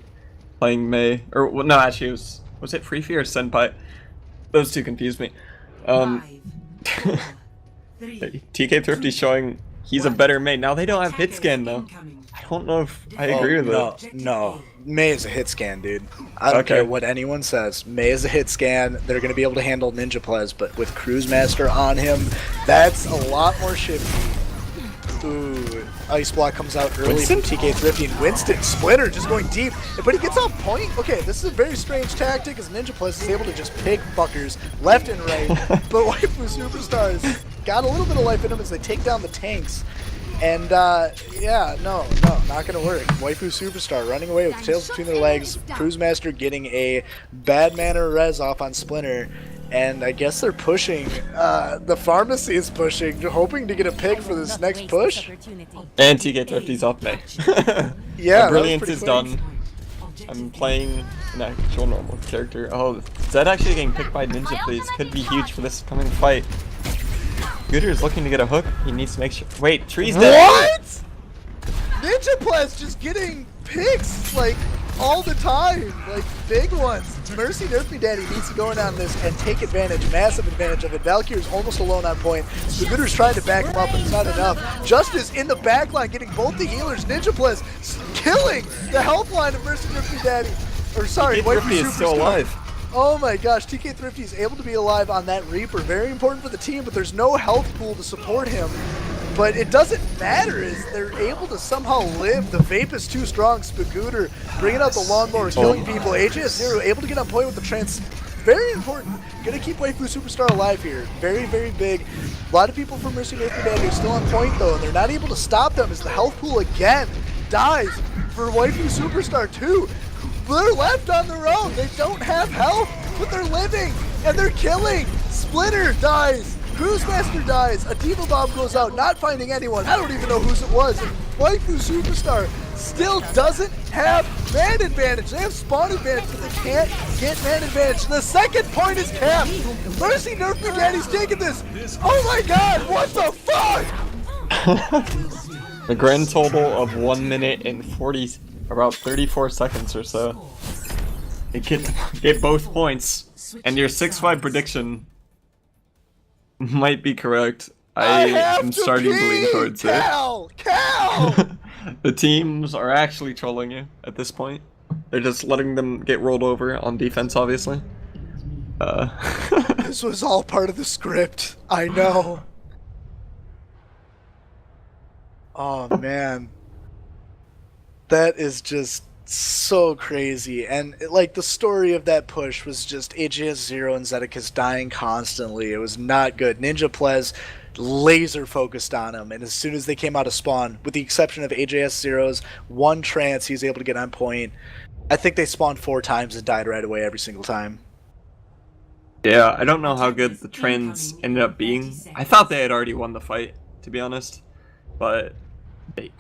playing Mei. Or, well, no, actually, it was it Freefy or Senpai? Those two confused me. 5, 4, 3, TK Thrifty showing he's a better Mei. Now they don't have hit scan though. I don't know if I agree with that. No. Mei is a hit scan, dude. I don't care what anyone says. Mei is a hit scan. They're going to be able to handle Ninja Plays, but with Cruise Master on him, that's a lot more shifty. Ooh, Ice Block comes out early from TK Thrifty, and Winston Splinter just going deep, but he gets off point. Okay, this is a very strange tactic as Ninja Plus is able to just pick fuckers left and right, but Waifu Superstars got a little bit of life in him as they take down the tanks. And, yeah, no, not gonna work. Waifu Superstar running away with tails between their legs, Cruise Master getting a bad manner res off on Splinter, and I guess they're pushing, the pharmacy is pushing, hoping to get a pick for this next push. And TK Thrifty's off Mei. Yeah, My brilliance that was is pretty quick. done. I'm playing an actual normal character. Oh, Zed actually getting picked by Ninja Please could be huge for this coming fight. Scooter is looking to get a hook. He needs to make sure. Wait, Tree's dead. What? Ninja Plus just getting picks, like, all the time. Like, big ones. Mercy Nerf Me Daddy needs to go in on this and take advantage, massive advantage of it. Valkyrie's almost alone on point. Scooter's trying to back him up, but it's not enough. Justice in the back line getting both the healers. Ninja Plus killing the health line of Mercy Nerf Me Daddy. Or, sorry, TK Thrifty is still alive. Oh my gosh, TK Thrifty is able to be alive on that Reaper. Very important for the team, but there's no health pool to support him. But it doesn't matter as they're able to somehow live. The vape is too strong. Spagooter bringing out the lawnmower, killing people. AJ0 able to get on point with the trance. Very important. Gonna keep Waifu Superstar alive here. Very, very big. A lot of people from Mercy Nathan Dad are still on point though, and they're not able to stop them as the health pool again dies for Waifu Superstar too. They're left on their own. They don't have health, but they're living and they're killing. Splinter dies. Cruise Master dies. A Diva Bomb goes out, not finding anyone. I don't even know whose it was. And Waifu Superstar still doesn't have man advantage. They have spawn advantage, but they can't get man advantage. The second point is capped. Mercy Nerf Me Daddy's taking this. Oh my god, what the fuck? The grand total of 1 minute and about 34 seconds or so. They get both points, and your 6-5 prediction might be correct. I am starting to lean towards it. Cal! The teams are actually trolling you at this point. They're just letting them get rolled over on defense, obviously. This was all part of the script. I know. Oh man. That is just so crazy. And like the story of that push was just AJS0 and Zedekis dying constantly. It was not good. Ninja Plez laser focused on him, and as soon as they came out of spawn, with the exception of AJS0's one trance, he was able to get on point. I think they spawned 4 times and died right away every single time. Yeah, I don't know how good the trends ended up being. I thought they had already won the fight, to be honest, but they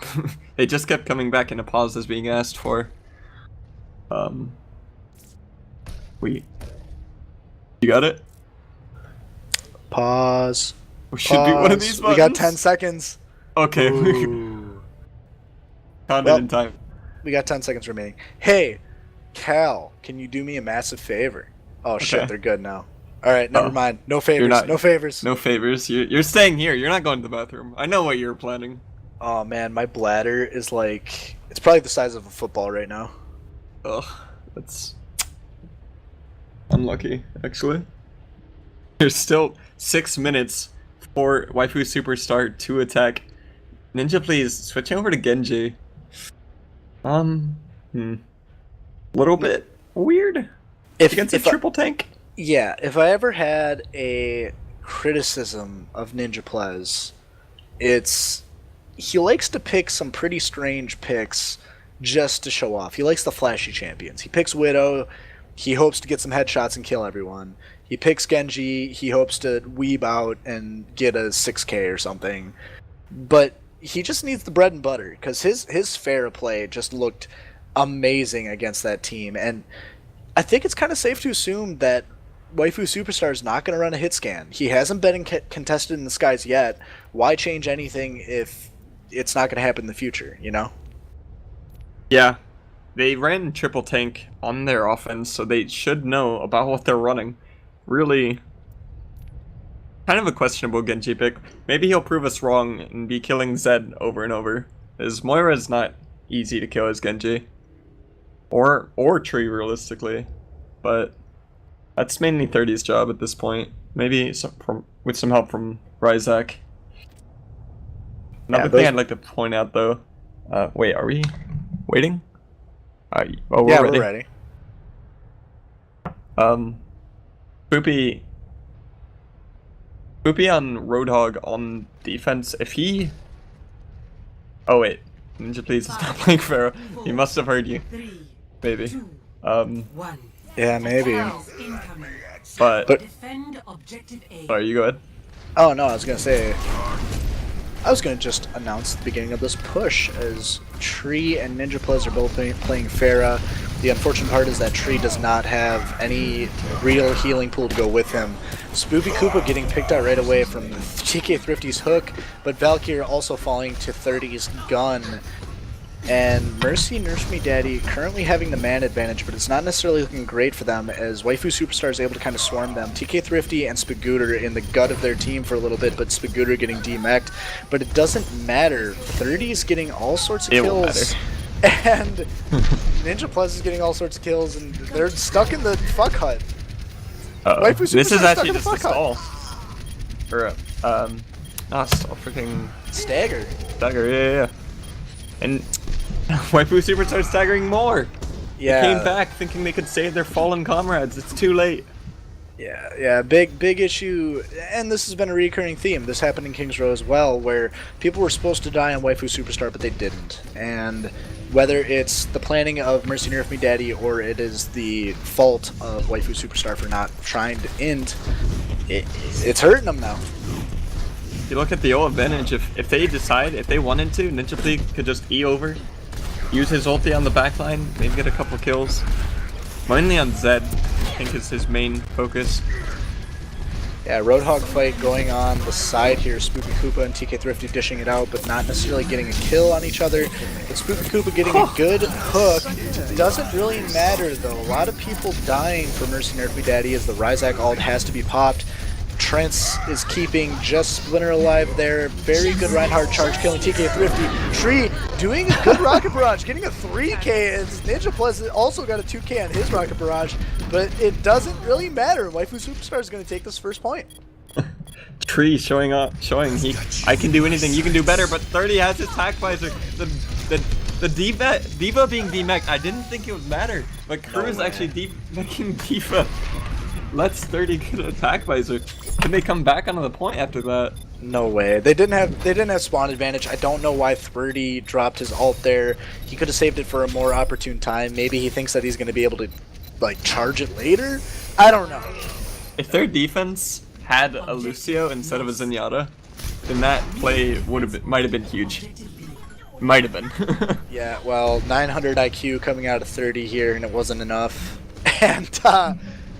they just kept coming back into pauses being asked for. You got it? Pause. We should be one of these buttons. We got 10 seconds. Okay. Counted in time. We got 10 seconds remaining. Hey, Cal, can you do me a massive favor? Oh shit, Okay. they're good now. Alright, never mind. No favors. No favors. No favors. You're staying here. You're not going to the bathroom. I know what you're planning. Oh man, my bladder is like... It's probably the size of a football right now. Ugh, that's unlucky, actually. There's still 6 minutes for Waifu Superstar to attack. Ninja, please, switching over to Genji. Little bit weird against a triple tank. Yeah, if I ever had a criticism of Ninja Plez, it's he likes to pick some pretty strange picks just to show off. He likes the flashy champions. He picks Widow, he hopes to get some headshots and kill everyone. He picks Genji, he hopes to weeb out and get a 6k or something. But he just needs the bread and butter, because his fair play just looked amazing against that team. And I think it's kind of safe to assume that Waifu Superstar is not going to run a hit scan. He hasn't been contested in the skies yet. Why change anything if it's not going to happen in the future, you know? Yeah, they ran triple tank on their offense, so they should know about what they're running. Really, kind of a questionable Genji pick. Maybe he'll prove us wrong and be killing Zed over and over, as Moira is not easy to kill as Genji. Or Tree, realistically. But that's mainly 30's job at this point. Maybe with some help from Ryzak. Another thing I'd like to point out, though... wait, are we waiting? Oh, we're ready. Poopy on Roadhog on defense, if he... Oh wait, Ninja Please is not playing Pharaoh. He must have heard you. Maybe. Yeah, maybe. But sorry, you go ahead. Oh no, I was gonna just announce the beginning of this push, as Tree and Ninja Plez are both playing Pharah. The unfortunate part is that Tree does not have any real healing pool to go with him. Spoopy Koopa getting picked out right away from TK Thrifty's hook, but Valkyrie also falling to 30's gun. And Mercy Nurse Me Daddy currently having the man advantage, but it's not necessarily looking great for them, as Waifu Superstar is able to kind of swarm them. TK Thrifty and Spagooter in the gut of their team for a little bit, but Spagooter getting demeched. But it doesn't matter. 30's getting all sorts of kills. And Ninja Plus is getting all sorts of kills, and they're stuck in the fuck hut. Waifu Superstar this is actually just a stall. Or, stall, freaking... Stagger. Stagger, yeah. And Waifu Superstar staggering more. Yeah. They came back thinking they could save their fallen comrades. It's too late. Yeah, big issue, and this has been a recurring theme. This happened in King's Row as well, where people were supposed to die on Waifu Superstar, but they didn't. And whether it's the planning of Mercy Nerf Me Daddy or it is the fault of Waifu Superstar for not trying to end, it's hurting them now. If you look at the ult advantage, if they decide, if they wanted to, Ninja Please could just E over, use his ulti on the backline, maybe get a couple kills. Mainly on Zed, I think is his main focus. Yeah, Roadhog fight going on the side here. Spoopy Koopa and TK Thrifty dishing it out, but not necessarily getting a kill on each other. But Spoopy Koopa getting a good hook. Doesn't really matter though. A lot of people dying for Mercy Nerf Me Daddy as the Ryzak ult has to be popped. Trent's is keeping just Splinter alive there. Very good Reinhardt charge killing TK Thrifty. Tree doing a good Rocket Barrage, getting a 3k, and Ninja Plus also got a 2k on his Rocket Barrage, but it doesn't really matter. Waifu Superstar is going to take this first point. Tree showing I can do anything, you can do better, but 30 has his attack visor. The Diva being demech, I didn't think it would matter, but Crew's actually demeching Diva. Let's 30 get an attack visor. Can they come back onto the point after that? No way. They didn't have spawn advantage. I don't know why 30 dropped his ult there. He could have saved it for a more opportune time. Maybe he thinks that he's going to be able to like charge it later. I don't know. If their defense had a Lucio instead of a Zenyatta, then that play might have been huge. Might have been. Yeah, well, 900 IQ coming out of 30 here, and it wasn't enough. And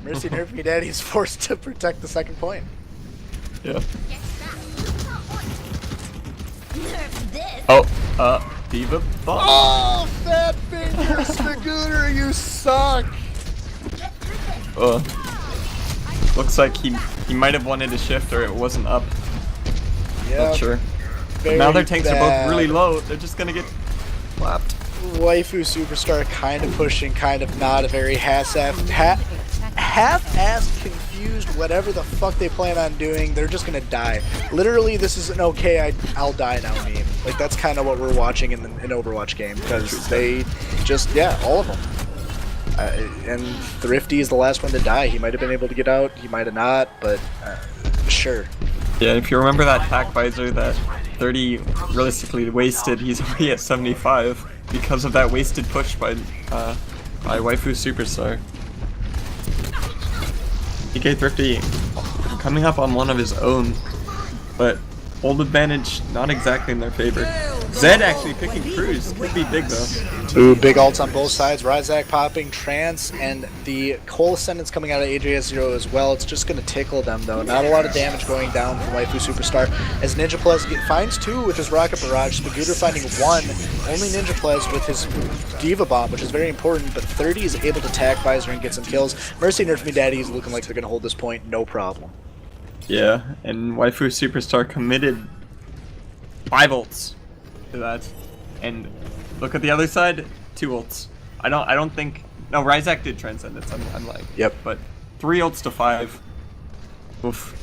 Mercy Nerf Me Daddy is forced to protect the second point. Yeah. Oh, Diva bomb. Oh, Fat Finger Spagooter, you suck! Looks like he might have wanted to shift or it wasn't up. Yep. Not sure. But now their tanks are both really low. They're just gonna get slapped. Waifu Superstar kind of pushing, kind of not. A very half-assed half-assed, confused, whatever the fuck they plan on doing, they're just gonna die. Literally, this is an okay, I'll die now meme. Like, that's kind of what we're watching in an Overwatch game, because they just, yeah, all of them. And Thrifty is the last one to die. He might have been able to get out, he might have not, but sure. Yeah, if you remember that attack visor that 30 realistically wasted, he's already at 75 because of that wasted push by Waifu Superstar. DK Thrifty coming up on one of his own, but hold advantage not exactly in their favor. Zed actually picking Cruz, could be big though. Ooh, big ults on both sides. Ryzak popping, Trance, and the Cole Ascendance coming out of AJS0 as well. It's just going to tickle them though. Not a lot of damage going down from Waifu Superstar. As Ninja Plez finds 2 with his Rocket Barrage, Spagooter finding 1. Only Ninja Plez with his Diva Bomb, which is very important, but 30 is able to attack Visor and get some kills. Mercy Nerf Me Daddy is looking like they're going to hold this point, no problem. Yeah, and Waifu Superstar committed 5 ults to that. And look at the other side, 2 ults. I don't think no, Ryzak did Transcendence, I'm like. Yep. But 3 ults to 5. Oof.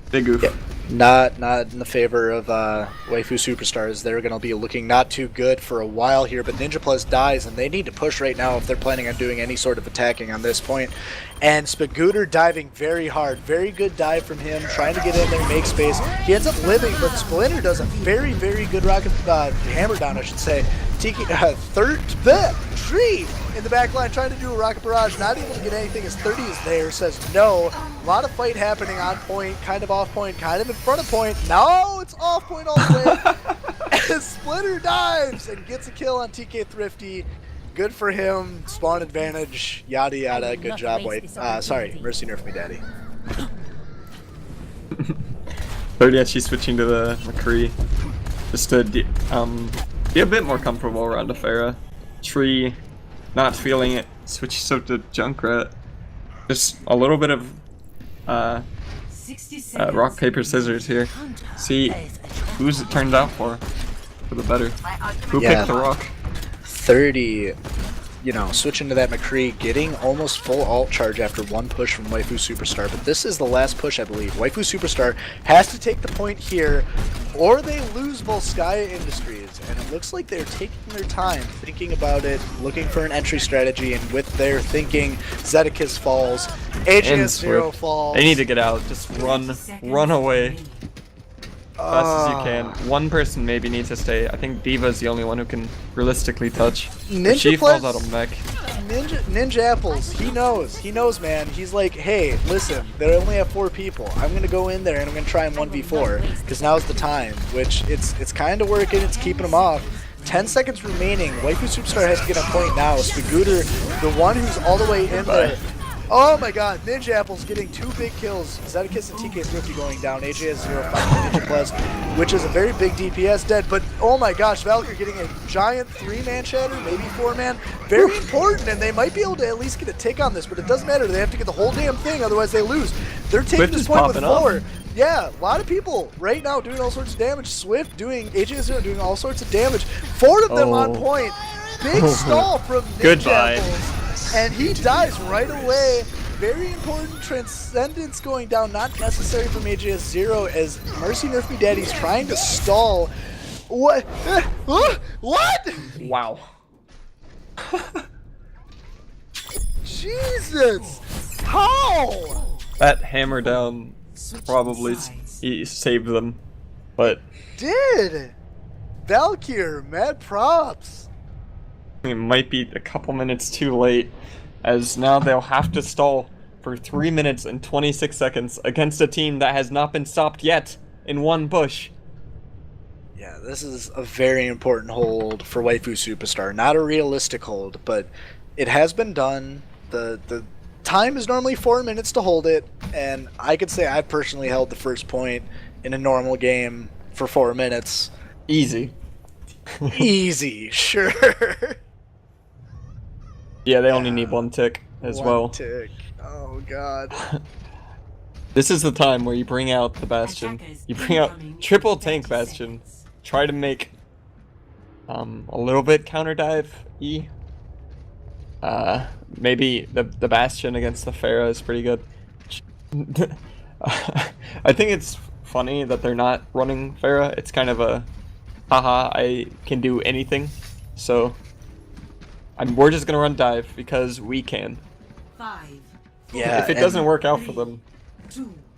Big oof. Yep. Not in the favor of Waifu Superstars. They're going to be looking not too good for a while here, but Ninja Plus dies, and they need to push right now if they're planning on doing any sort of attacking on this point. And Spagooter diving very hard. Very good dive from him, trying to get in there, make space. He ends up living, but Splinter does a very, very good rocket hammer down, I should say. Tiki, Tree in the back line trying to do a rocket barrage, not able to get anything as 30 is there, says no. A lot of fight happening on point, kind of off point, kind of in front of point. No, it's off point all the way. As Splinter dives and gets a kill on TK Thrifty. Good for him, spawn advantage, yada yada, good job, White. Sorry, Mercy Nerf Me Daddy. 30 actually switching to the McCree. Just to be a bit more comfortable around the Pharah. Tree, not feeling it, switches up to Junkrat. Just a little bit of rock, paper, scissors here. See who's it turned out for the better. Who picked the rock? 30, you know, switching to that McCree, getting almost full ult charge after 1 push from Waifu Superstar, but this is the last push, I believe. Waifu Superstar has to take the point here, or they lose Volskaya Industries, and it looks like they're taking their time, thinking about it, looking for an entry strategy, and with their thinking, Zedekis falls, AGS0 falls. They need to get out, just run away. Fast as you can. One person maybe needs to stay. I think Diva's the only one who can realistically touch. If she falls out of mech. Ninja Apples, he knows man. He's like, hey, listen, they only have 4 people. I'm gonna go in there and I'm gonna try him 1v4, because now's the time, which it's kind of working, it's keeping him off. 10 seconds remaining, Waifu Superstar has to get a point now. Spagooter, the one who's all the way in there. Oh my god, Ninja Apple's getting 2 big kills. Zedekis and TK Thrifty going down. AJ0 fighting Ninja Plus, which is a very big DPS dead. But oh my gosh, Valkyrie getting a giant 3-man shatter, maybe 4-man. Very important, and they might be able to at least get a tick on this, but it doesn't matter. They have to get the whole damn thing, otherwise they lose. They're taking Swift this is point with popping 4. up. Yeah, a lot of people right now doing all sorts of damage. Swift doing, AJ0 doing all sorts of damage. 4 of them on point. Big stall from Ninja Goodbye. Apples. And he dies right away. Very important Transcendence going down, not necessary from AGS0 as Mercy Nerf Me Daddy's trying to stall. What? What? Wow. Jesus! How? That hammer down probably saved them, but Did? Valkyr, mad props. it might be a couple minutes too late, as now they'll have to stall for 3 minutes and 26 seconds against a team that has not been stopped yet in 1 push. Yeah, this is a very important hold for Waifu Superstar. Not a realistic hold, but it has been done. The time is normally 4 minutes to hold it, and I could say I personally held the first point in a normal game for 4 minutes. Easy. Easy, sure. Yeah, they only need 1 tick as well. 1 tick. Oh god. This is the time where you bring out the Bastion. You bring out triple tank Bastion. Try to make a little bit counter dive E. Maybe the Bastion against the Pharah is pretty good. I think it's funny that they're not running Pharah. It's kind of a, haha, I can do anything. So we're just gonna run dive because we can. Yeah, if it doesn't work out for them,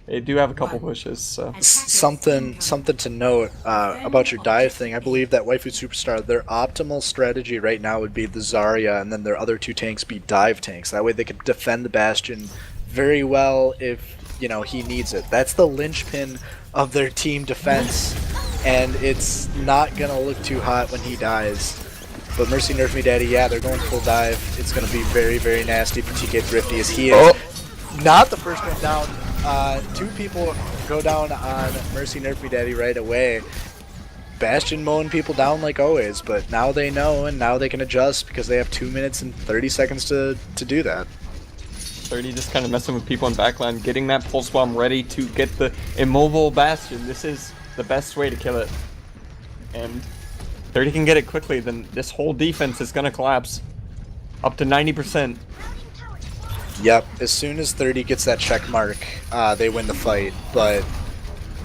they do have a couple pushes. So something to note about your dive thing. I believe that Waifu Superstar, their optimal strategy right now would be the Zarya, and then their other two tanks be dive tanks. That way they could defend the Bastion very well if he needs it. That's the linchpin of their team defense, and it's not gonna look too hot when he dies. But Mercy Nerf Me Daddy, yeah, they're going full dive. It's going to be very, very nasty for TK Thrifty, as he is not the first one down. Two people go down on Mercy Nerf Me Daddy right away. Bastion mowing people down like always, but now they know, and now they can adjust because they have 2 minutes and 30 seconds to do that. 30 just kind of messing with people in backline, getting that pulse bomb ready to get the immobile Bastion. This is the best way to kill it. And 30 can get it quickly, then this whole defense is gonna collapse. Up to 90%. Yep, as soon as 30 gets that check mark, they win the fight. But,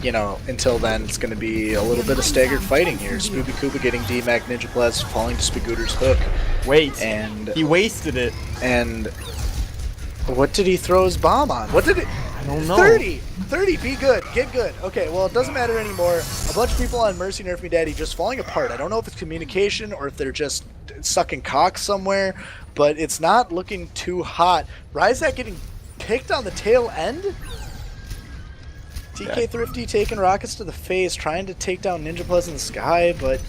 until then, it's gonna be a little bit of staggered fighting here. Spoopy Koopa getting D-Mac Ninja Blast, falling to Spagooter's hook. Wait, and he wasted it. And what did he throw his bomb on? What did it? I don't know. 30, be good, get good. Okay, well, it doesn't matter anymore. A bunch of people on Mercy Nerf Me Daddy just falling apart. I don't know if it's communication or if they're just sucking cock somewhere, but it's not looking too hot. Ryzak getting picked on the tail end. TK Thrifty taking rockets to the face, trying to take down Ninja Plus in the sky, but,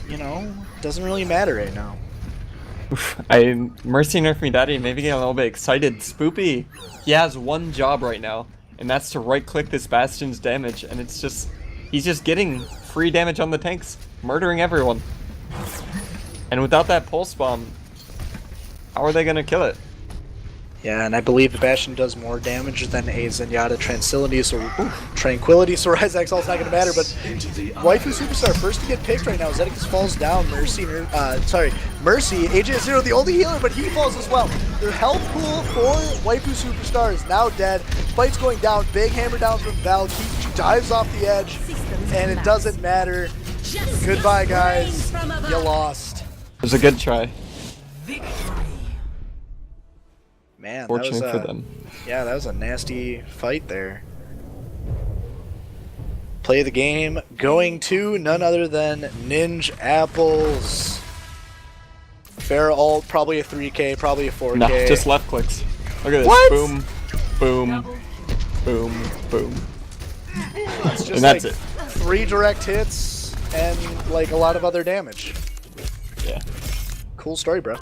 doesn't really matter right now. Mercy Nerf Me Daddy maybe getting a little bit excited. Spoopy, he has one job right now, and that's to right-click this Bastion's damage, and he's just getting free damage on the tanks, murdering everyone. And without that pulse bomb, how are they gonna kill it? Yeah, and I believe the Bastion does more damage than a Zenyatta Tranquility, so Ryzak's also not going to matter, but Waifu Superstar first to get picked right now. Zeticus falls down, Mercy, AJ0, the only healer, but he falls as well. Their health pool for Waifu Superstar is now dead. Fight's going down, big hammer down from Val, he dives off the edge, and it doesn't matter. Goodbye, guys, you lost. It was a good try. Man, Fortunate that was for them. Yeah, that was a nasty fight there. Play the game going to none other than Ninja Apples. Fair ult, probably a 3K, probably a 4K. No, just left clicks. Look at this. What? Boom, boom, boom, boom. It's just and that's like it. 3 direct hits and like a lot of other damage. Yeah. Cool story, bro.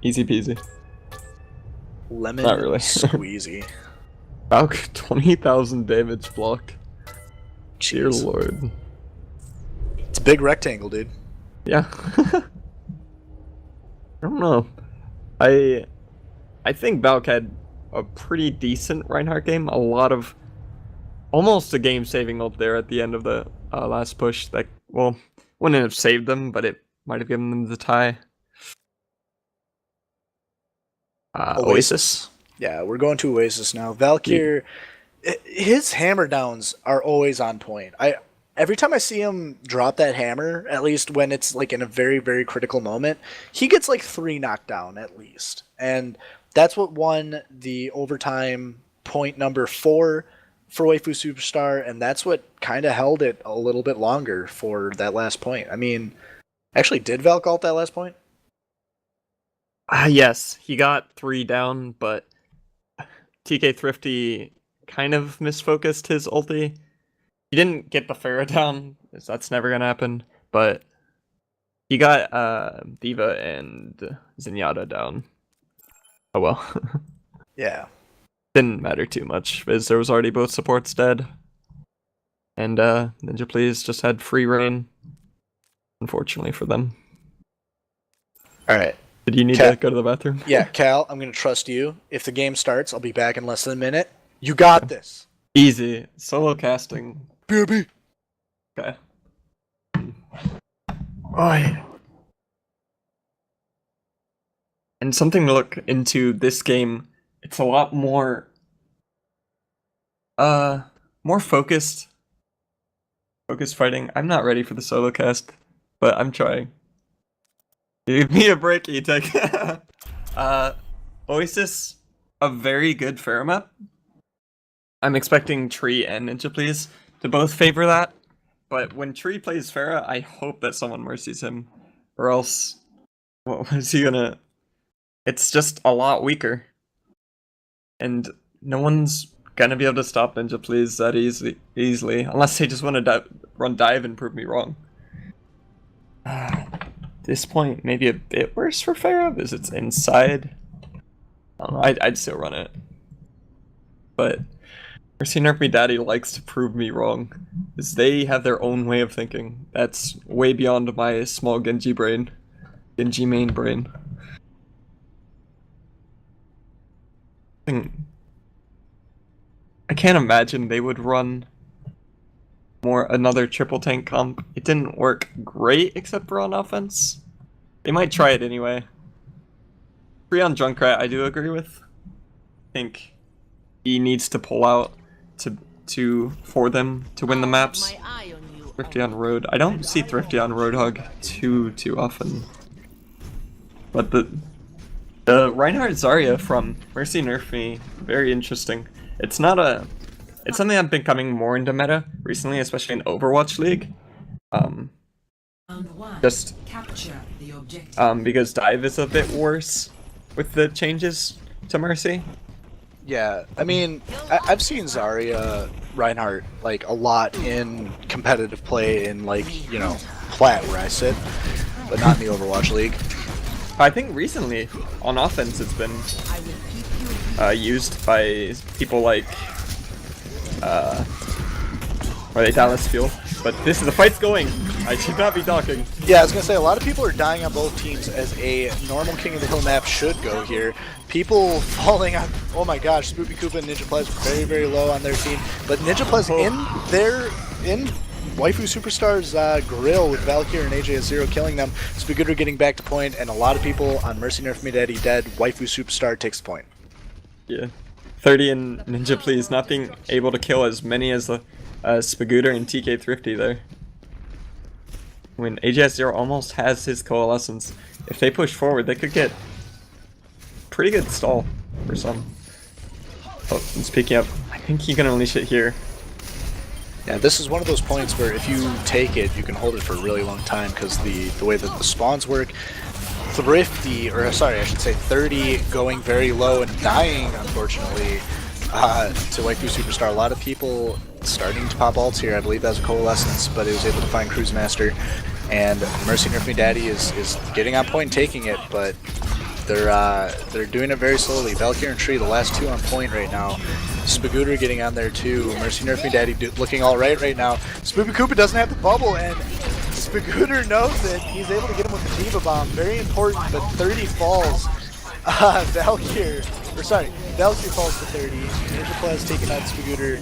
Easy peasy. Lemon Not really. squeezy. Valk, 20,000 damage blocked. Dear Jeez. lord. It's a big rectangle, dude. Yeah. I don't know. I think Valk had a pretty decent Reinhardt game. A lot of almost a game-saving ult there at the end of the last push. That wouldn't have saved them, but it might have given them the tie. Oasis. Yeah, we're going to Oasis now. Valkyr, his hammer downs are always on point. Every time I see him drop that hammer, at least when it's like in a very, very critical moment, he gets like 3 knockdown at least. And that's what won the overtime point number 4 for Waifu Superstar, and that's what kind of held it a little bit longer for that last point. I mean, actually, did Valk ult that last point? Yes, he got 3 down, but TK Thrifty kind of misfocused his ulti. He didn't get the Pharah down, because that's never gonna happen, but he got Diva and Zenyatta down. Oh well. Yeah. Didn't matter too much, because there was already both supports dead. And Ninja Please just had free reign, unfortunately for them. Alright. Did you need to go to the bathroom? Yeah, Cal, I'm going to trust you. If the game starts, I'll be back in less than a minute. You got this. Easy. Solo casting. BRB. Okay. Oi. And something to look into this game, it's a lot more more focused fighting. I'm not ready for the solo cast, but I'm trying. Give me a break, E-Tech. Oasis, a very good Pharah map. I'm expecting Tree and Ninja Please to both favor that, but when Tree plays Pharah, I hope that someone mercies him, or else, what is he gonna... It's just a lot weaker. And no one's gonna be able to stop Ninja Please that easily, unless they just want to run dive and prove me wrong. This point, maybe a bit worse for Pharah, because it's inside. I don't know, I'd still run it. But Mercy Nerf Me Daddy likes to prove me wrong, because they have their own way of thinking. That's way beyond my small Genji brain. Genji main brain. I can't imagine they would run another triple tank comp. It didn't work great except for on offense. They might try it anyway. Free on Junkrat, I do agree with. I think he needs to pull out for them to win the maps. Thrifty on Road. I don't see Thrifty on Roadhog too often. But the Reinhardt Zarya from Mercy Nerf Me, very interesting. It's something I've been coming more into meta recently, especially in Overwatch League. Because dive is a bit worse with the changes to Mercy. Yeah, I mean, I've seen Zarya Reinhardt like a lot in competitive play in like, you know, Plat where I sit, but not in the Overwatch League. I think recently on offense it's been used by people like Dallas Fuel. But the fight's going. I should not be talking. Yeah, I was gonna say a lot of people are dying on both teams as a normal King of the Hill map should go here. People falling on, oh my gosh, Spoopy Koopa and Ninja Plez very low on their team, but Ninja Plez in Waifu Superstar's grill with Valkyrie and AJ0 killing them. Spagooter getting back to point, and a lot of people on Mercy Nerf Me Daddy dead. Waifu Superstar takes the point. Yeah, 30 and Ninja Please not being able to kill as many as the Spagooter and TK Thrifty there. When AJ0 almost has his Coalescence, if they push forward, they could get pretty good stall for some. Oh, and speaking of, I think you can unleash it here. Yeah, this is one of those points where if you take it, you can hold it for a really long time because the way that the spawns work. Thrifty, or sorry, I should say 30 going very low and dying, unfortunately, to Waifu Superstar. A lot of people starting to pop ults here. I believe that was a Coalescence, but it was able to find Cruise Master. And Mercy Nerf Me Daddy is getting on point and taking it, but they're doing it very slowly. Valkyrie and Tree, the last two on point right now. Spagooter getting on there too. Mercy Nerf Me Daddy looking all right now. Spoopy Koopa doesn't have the bubble, and Spagooter knows it. He's able to get him with the Diva Bomb. Very important, but 30 falls. Valkyrie falls to 30. Ninja Plez taking out Spagooter.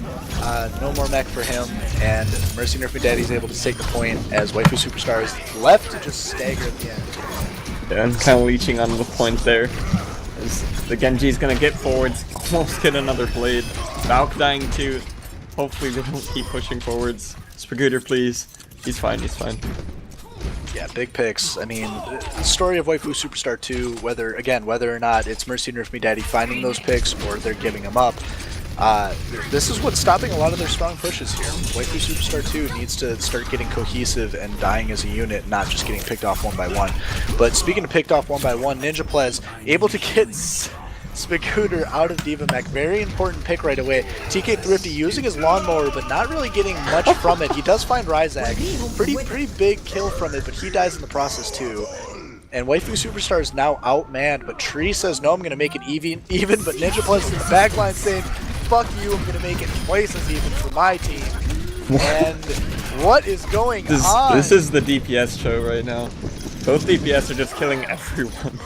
No more mech for him, and Mercy Nerf Me Daddy's able to take the point as Waifu Superstar is left to just stagger at the end. Yeah, I'm kind of leeching on the point there. As the Genji's gonna get forwards, almost get another blade. Valk dying too. Hopefully they don't keep pushing forwards. Spagooter, please. He's fine, he's fine. Yeah, big picks. I mean, the story of Waifu Superstar 2, whether or not it's Mercy Nerf Me Daddy finding those picks or they're giving them up, this is what's stopping a lot of their strong pushes here. Waifu Superstar 2 needs to start getting cohesive and dying as a unit, not just getting picked off one by one. But speaking of picked off one by one, Ninja Plez able to get Spagooter out of Diva Mech. Very important pick right away. TK Thrifty using his lawnmower, but not really getting much from it. He does find Ryzak. Pretty big kill from it, but he dies in the process too. And Waifu Superstar is now outmanned, but Tree says, no, I'm going to make it even, but Ninja Plez in the backline saying, fuck you, I'm going to make it twice as even for my team. And what is going on? This is the DPS show right now. Both DPS are just killing everyone.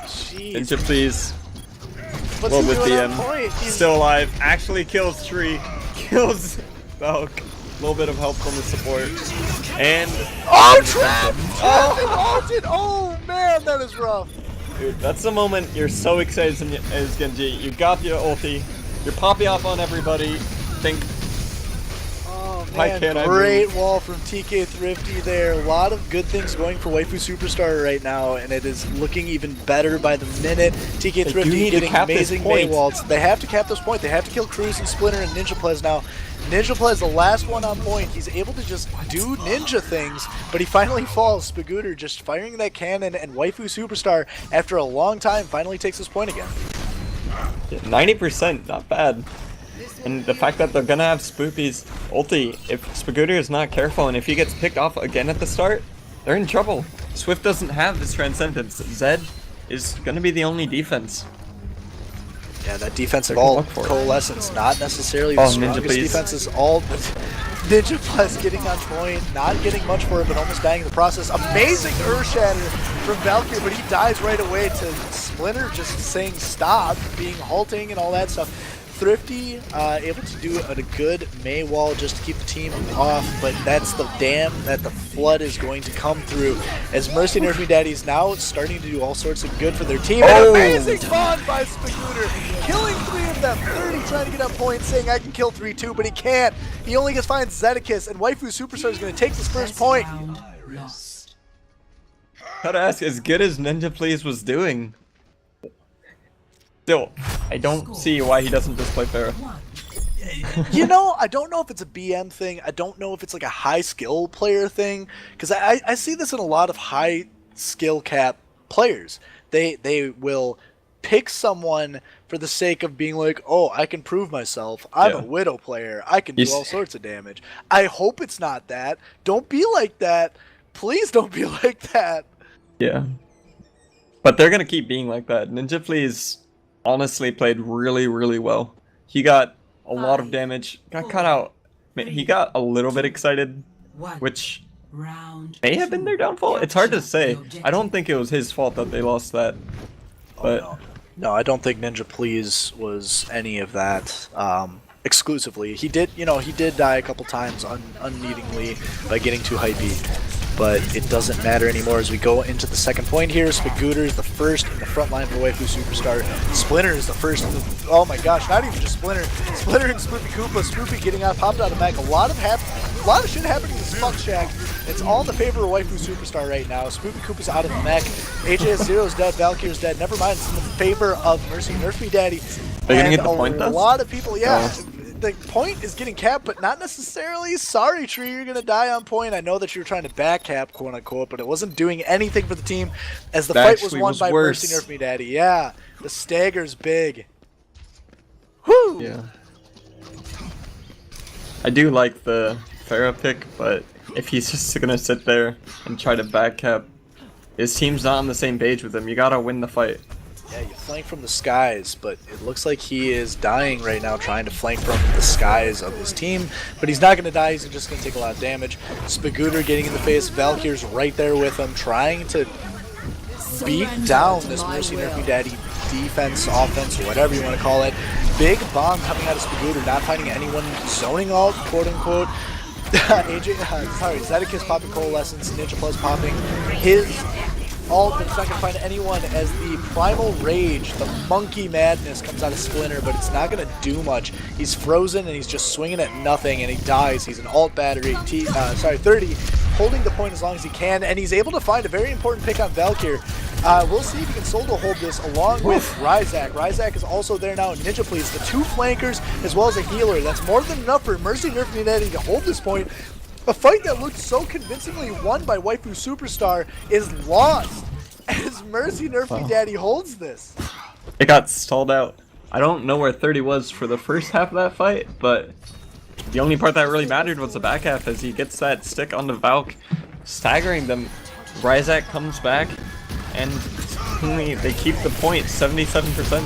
Jeez. Ninja Please. What's Well, he with doing the on point? He's still alive, actually kills Tree, kills Valk. A little bit of help from the support. And oh, trap! Oh, man, that is rough. Dude, that's the moment you're so excited as Genji. You got your ulti, you're popping off on everybody. Think, Man, why can't I great move? wall from TK Thrifty there. A lot of good things going for Waifu Superstar right now, and it is looking even better by the minute. TK They Thrifty do need to getting cap this amazing May point. walls. They have to cap this point. They have to kill Cruz and Splinter and Ninja Plez now. Ninja Plez, the last one on point. He's able to just do ninja things, but he finally falls. Spagooter just firing that cannon, and Waifu Superstar, after a long time, finally takes this point again. 90%, not bad. And the fact that they're gonna have Spoopy's ulti, if Spagooter is not careful and if he gets picked off again at the start, they're in trouble. Swift doesn't have this Transcendence. Zed is gonna be the only defense. Yeah, that defensive They're gonna all look for it. coalescence, not necessarily Oh, the Ninja, strongest please. defense is all. Ninja Plus getting on point, not getting much for it, but almost dying in the process. Amazing Earth Shatter from Valkyrie, but he dies right away to Splinter just saying stop, being halting and all that stuff. Thrifty able to do a good May wall just to keep the team off, but that's the dam that the flood is going to come through as Mercy Nerf Me Daddy is now starting to do all sorts of good for their team. Oh! An amazing spawn by Spagooter, killing 3 of them. 30 trying to get up point, saying I can kill 3 too, but he can't. He only gets finds Zedekiss, and Waifu Superstar is going to take this first point. Gotta ask, as good as Ninja Please was doing, still, I don't see why he doesn't just play Pharah. You know, I don't know if it's a BM thing. I don't know if it's like a high skill player thing, because I see this in a lot of high skill cap players. They will pick someone for the sake of being like, oh, I can prove myself. I'm a Widow player. I can do all sorts of damage. I hope it's not that. Don't be like that. Please don't be like that. Yeah. But they're gonna keep being like that. Ninja Please honestly played really, really well. He got a lot of damage, got cut out. He got a little bit excited, which may have been their downfall. It's hard to say. I don't think it was his fault that they lost that. But No, I don't think Ninja Please was any of that exclusively. He did, he did die a couple times unneedingly by getting too hypey, but it doesn't matter anymore as we go into the second point here. Spagooter is the first in the front line for Waifu Superstar. Splinter is the first. Oh my gosh, not even just Splinter. Splinter and Spoopy Koopa. Spoopy getting popped out of mech. A lot of shit happening in this fuck shack. It's all in the favor of Waifu Superstar right now. Spoopy Koopa's out of the mech. HAS0's dead. Valkyrie's dead. Never mind. It's in the favor of Mercy Nerf Me Daddy. They're gonna get the point though? A lot of people, the point is getting capped, but not necessarily. Sorry, Tree, you're gonna die on point. I know that you were trying to back cap, quote unquote, but it wasn't doing anything for the team as the fight was won by Mercy Nerf Me Daddy. Yeah, the stagger's big. Whoo! yeah. I do like the Pharah pick, but if he's just gonna sit there and try to back cap, his team's not on the same page with him. You gotta win the fight. Yeah, you flank from the skies, but it looks like he is dying right now trying to flank from the skies of his team, but he's not going to die, he's just going to take a lot of damage. Spagooter getting in the face, Valkyrie's right there with him, trying to beat down this Mercy Nerf Me Daddy defense, offense, whatever you want to call it. Big bomb coming out of Spagooter, not finding anyone zoning alt, quote unquote. Zedekiss popping Coalescence, Ninja Plus popping his ult, but it's not going to find anyone as the Primal Rage, the Monkey Madness comes out of Splinter, but it's not going to do much. He's frozen and he's just swinging at nothing and he dies. He's an alt battery, 30, holding the point as long as he can, and he's able to find a very important pick on Valkyr. We'll see if he can solo hold this along with Ryzak. Ryzak is also there now. Ninja Please, the 2 flankers as well as a healer. That's more than enough for Mercy Nerf Me Daddy to hold this point. A fight that looked so convincingly won by Waifu Superstar is lost as Mercy Nerf Me Daddy holds this. It got stalled out. I don't know where 30 was for the first half of that fight, but the only part that really mattered was the back half as he gets that stick on the Valk, staggering them. Ryzak comes back, and they keep the point, 77%.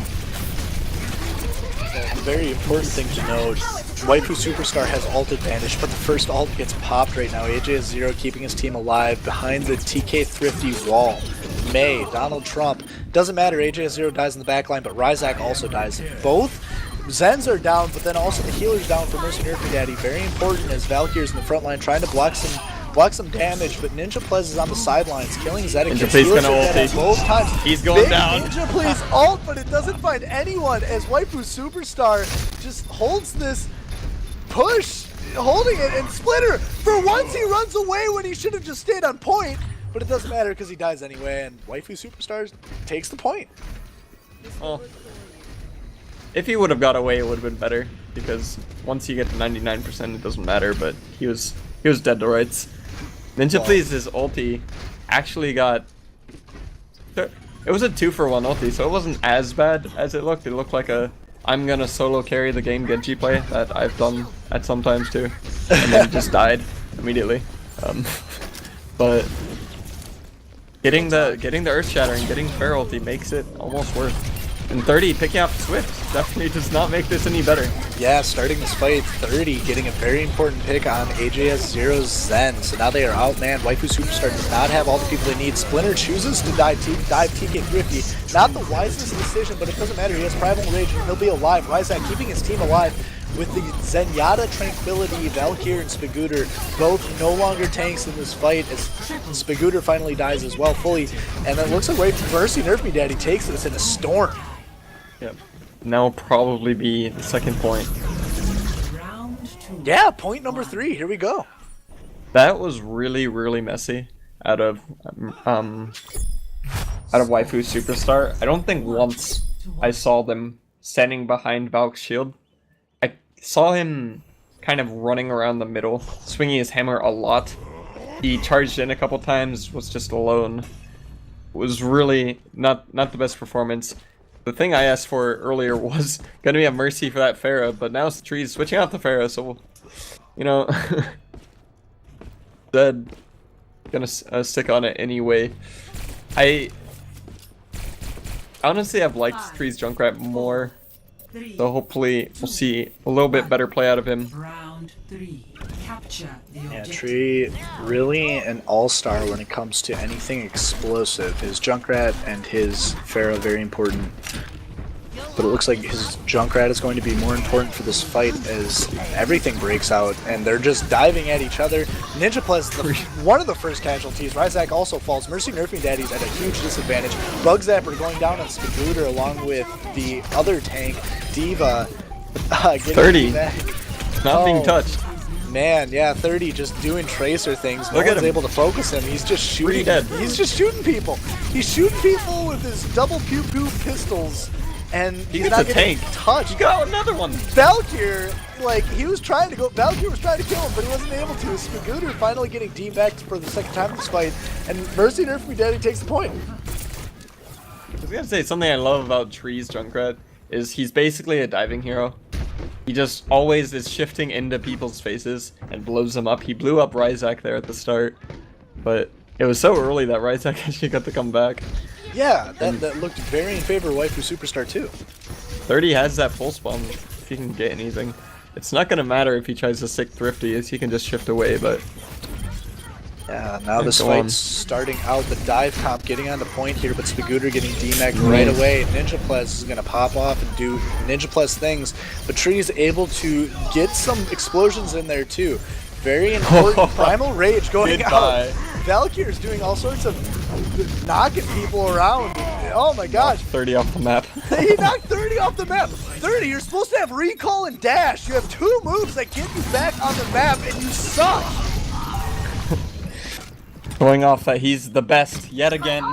The very important thing to note, Waifu Superstar has ult advantage, but the first ult gets popped right now. AJ0 keeping his team alive behind the TK Thrifty wall. May, Donald Trump, doesn't matter, AJ0 dies in the backline, but Ryzak also dies. Both Zens are down, but then also the healer's down for Mercy Nerf Me Daddy. Very important as Valkyrie's in the front line trying to block some blocks some damage, but Ninja Plez is on the sidelines, killing Zedekis. Ninja Plez gonna ulti both times. He's going Big down. Ninja Plez ult, but it doesn't find anyone as Waifu Superstar just holds this push, holding it, and Splitter, for once he runs away when he should have just stayed on point, but it doesn't matter because he dies anyway, and Waifu Superstar takes the point. Well, if he would have got away, it would have been better, because once you get to 99%, it doesn't matter, but he was dead to rights. Ninja Please's ulti actually got... It was a 2-for-1 ulti, so it wasn't as bad as it looked. It looked like a I'm gonna solo carry the game Genji play that I've done at some times too, and then just died immediately. But getting the Earth Shatter and getting Fair ulti makes it almost worth. And 30 picking up Swift definitely does not make this any better. Yeah, starting this fight, 30 getting a very important pick on AJS0's Zen. So now they are outmanned. Waifu Superstar does not have all the people they need. Splinter chooses to dive TK Thrifty. Not the wisest decision, but it doesn't matter. He has Primal Rage and he'll be alive. Ryzak keeping his team alive with the Zenyatta, Tranquility, Valkyr, and Spagooter both no longer tanks in this fight as Spagooter finally dies as well fully. And it looks like Mercy Nerf Me Daddy takes this in a storm. Yep. Now will probably be the second point. Yeah, point number 3. Here we go. That was really, really messy out of Waifu Superstar. I don't think once I saw them standing behind Valk's shield. I saw him kind of running around the middle, swinging his hammer a lot. He charged in a couple times, was just alone. It was really not the best performance. The thing I asked for earlier was gonna be a Mercy for that Pharah, but now Tree's switching out the Pharah, so, you know, Zed gonna stick on it anyway. I honestly have liked Tree's Junkrat more, so hopefully we'll see a little bit better play out of him. Yeah, Tree really an all-star when it comes to anything explosive. His Junkrat and his Pharah very important. But it looks like his Junkrat is going to be more important for this fight as everything breaks out and they're just diving at each other. Ninja Plez one of the first casualties. Ryzak also falls. Mercy Nerf Me Daddy's at a huge disadvantage. Bug Zapper going down on Spagooter along with the other tank, Diva. Getting 30. Back. Not being touched. Man, yeah, 30 just doing tracer things. No one's able to focus him. He's just shooting. Dead. He's just shooting people. He's shooting people with his double pew pew pistols, and he's not getting touched. You got another one. Valkyr, like he was trying to go. Valkyr was trying to kill him, but he wasn't able to. Spagooter finally getting debacked for the second time in this fight, and Mercy Nerf Me Daddy takes the point. I was gonna say something I love about Tree's Junkrat is he's basically a diving hero. He just always is shifting into people's faces and blows them up. He blew up Ryzak there at the start, but it was so early that Ryzak actually got to come back. Yeah, that looked very in favor of Waifu Superstar too. 30 has that full spawn if he can get anything. It's not gonna matter if he tries to stick Thrifty, as he can just shift away, but... Yeah, now this fight's starting out. The dive comp getting on the point here, but Spagooter getting DMAC'd right away. Ninja Plez is going to pop off and do Ninja Plez things, but Tree is able to get some explosions in there too. Very important. Primal Rage going out. Valkyr's doing all sorts of knocking people around. Oh my gosh. 30 off the map. He knocked 30 off the map. 30, you're supposed to have recall and dash. You have 2 moves that get you back on the map and you suck. Going off that he's the best yet again.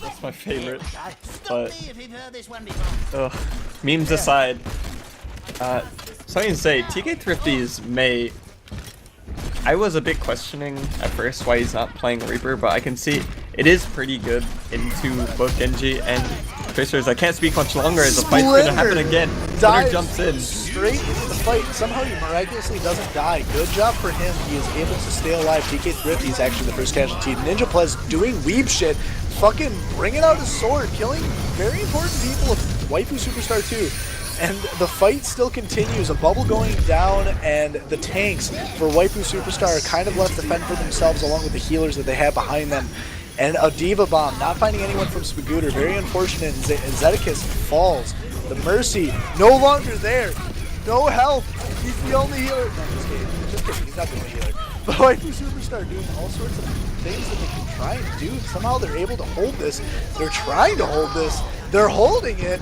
That's my favorite. But memes aside, something to say, TK Thrifty's May. I was a bit questioning at first why he's not playing Reaper, but I can see it is pretty good into both Genji and Tracers. I can't speak much longer as the fight's gonna happen again. Splinter jumps in. Straight into the fight. Somehow he miraculously doesn't die. Good job for him. He is able to stay alive. TK Thrifty is actually the first casualty. Ninja Plez doing weeb shit. Fucking bringing out his sword. Killing very important people of Waifu Superstar 2. And the fight still continues. A bubble going down, and the tanks for Waifu Superstar are kind of left to fend for themselves along with the healers that they have behind them. And a Diva Bomb, not finding anyone from Spagooter. Very unfortunate, and Zedekis falls. The Mercy, no longer there. No health. He's the only healer. No, just kidding. He's not the only healer. Waifu Superstar doing all sorts of things that they can try and do. Somehow they're able to hold this. They're trying to hold this. They're holding it.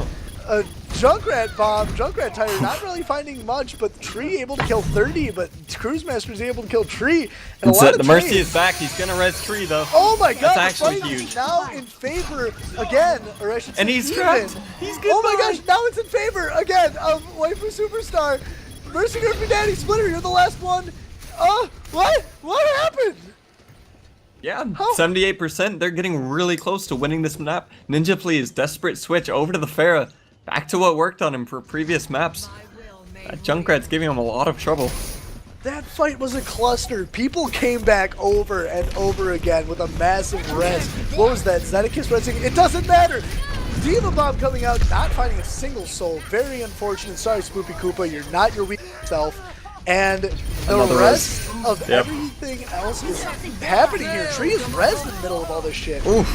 Junkrat bomb, Junkrat tire not really finding much, but Tree able to kill 30, but Cruise Master's able to kill Tree. And a lot of the Mercy is back. He's gonna res Tree though. Oh my god, that's the actually fight is huge. now in favor again, or I should say And he's even. trapped. He's good. Oh my gosh, now it's in favor again of Waifu Superstar. Mercy Nerf Daddy Splitter, you're the last one. What? What happened? Yeah, 78%. They're getting really close to winning this map. Ninja Please, desperate switch over to the Pharah. Back to what worked on him for previous maps. Junkrat's giving him a lot of trouble. That fight was a cluster. People came back over and over again with a massive res. What was that? Zedekiss resing? It doesn't matter. Diva Bomb coming out, not finding a single soul. Very unfortunate. Sorry, Spoopy Koopa, you're not your weak self. And the rest of everything else is happening here. Tree is res in the middle of all this shit. Oof.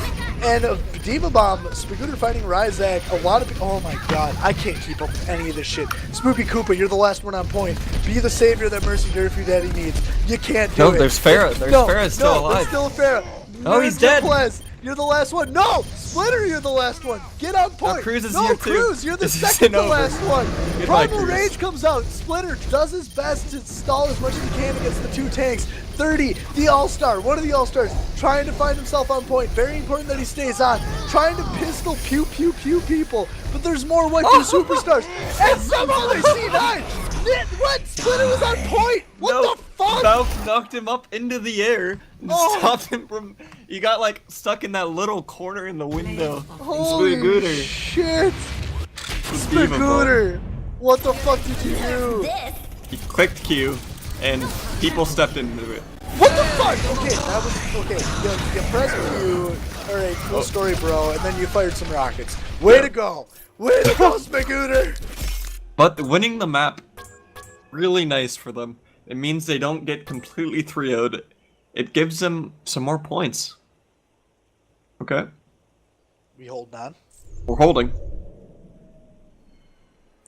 And Diva Bomb, Spagooter fighting Ryzak, a lot of oh my god, I can't keep up with any of this shit. Spoopy Koopa, you're the last one on point. Be the savior that Mercy Nerfy Daddy needs. You can't do it. No, there's Pharah. Pharah still alive. There's still a Pharah. Oh, he's dead. You're the last one. No! Splitter, you're the last one. Get on point. Cruz is no, here too. Cruz, you're the This second isn't to over. last one. Goodbye, Primal Cruz. Rage comes out. Splitter does his best to stall as much as he can against the two tanks. 30, the All-Star, one of the All-Stars, trying to find himself on point. Very important that he stays on. Trying to pistol pew pew pew people. But there's more Waifu Superstars. And somehow they C9. What? Splitter was on point. What the fuck? Valve knocked him up into the air and stopped him from. He got like stuck in that little corner in the window. Holy Spagooter. shit! Spagooter! What the fuck did you do? He clicked Q, and people stepped into it. What the fuck? Okay, that was okay. You pressed Q. All right, cool story, bro. And then you fired some rockets. Way to go! Way to go, Spagooter! But winning the map, really nice for them. It means they don't get completely 3-0'd. It gives them some more points. Okay, We hold on. we're holding.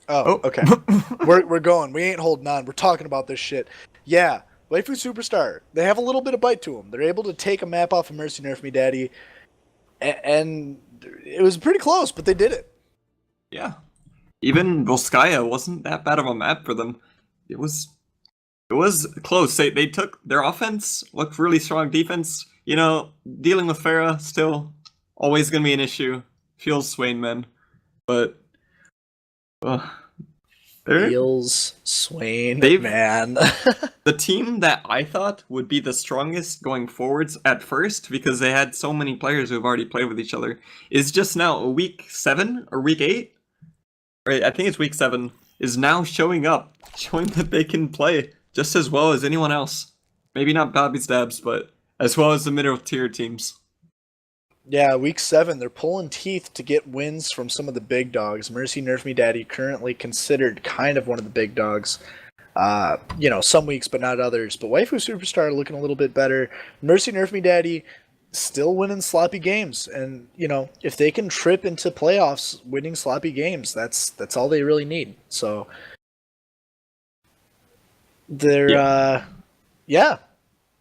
Oh, okay. we're going. We ain't holding on. We're talking about this shit. Yeah, Waifu Superstar. They have a little bit of bite to them. They're able to take a map off of Mercy Nerf Me Daddy, and it was pretty close, but they did it. Yeah. Even Volskaya wasn't that bad of a map for them. It was close. They took their offense, looked really strong defense. You know, dealing with Pharah still always gonna be an issue. Feels Swain men, but Feels Swain, man. The team that I thought would be the strongest going forwards at first, because they had so many players who have already played with each other, is just now week 7 or week 8. Right, I think it's week 7. Is now showing up, showing that they can play just as well as anyone else. Maybe not Bobby Stabs, but as well as the middle tier teams. Yeah, week 7, they're pulling teeth to get wins from some of the big dogs. Mercy Nerf Me Daddy currently considered kind of one of the big dogs. You know, some weeks, but not others. But Waifu Superstar looking a little bit better. Mercy Nerf Me Daddy still winning sloppy games. And, you know, if they can trip into playoffs winning sloppy games, that's all they really need. So, they're, yeah.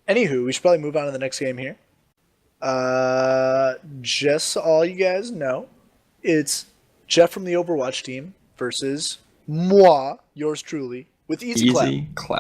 Anywho, we should probably move on to the next game here. Just so all you guys know, it's Jeff from the Overwatch team versus moi, yours truly, with Easy Clap. Easy Clap.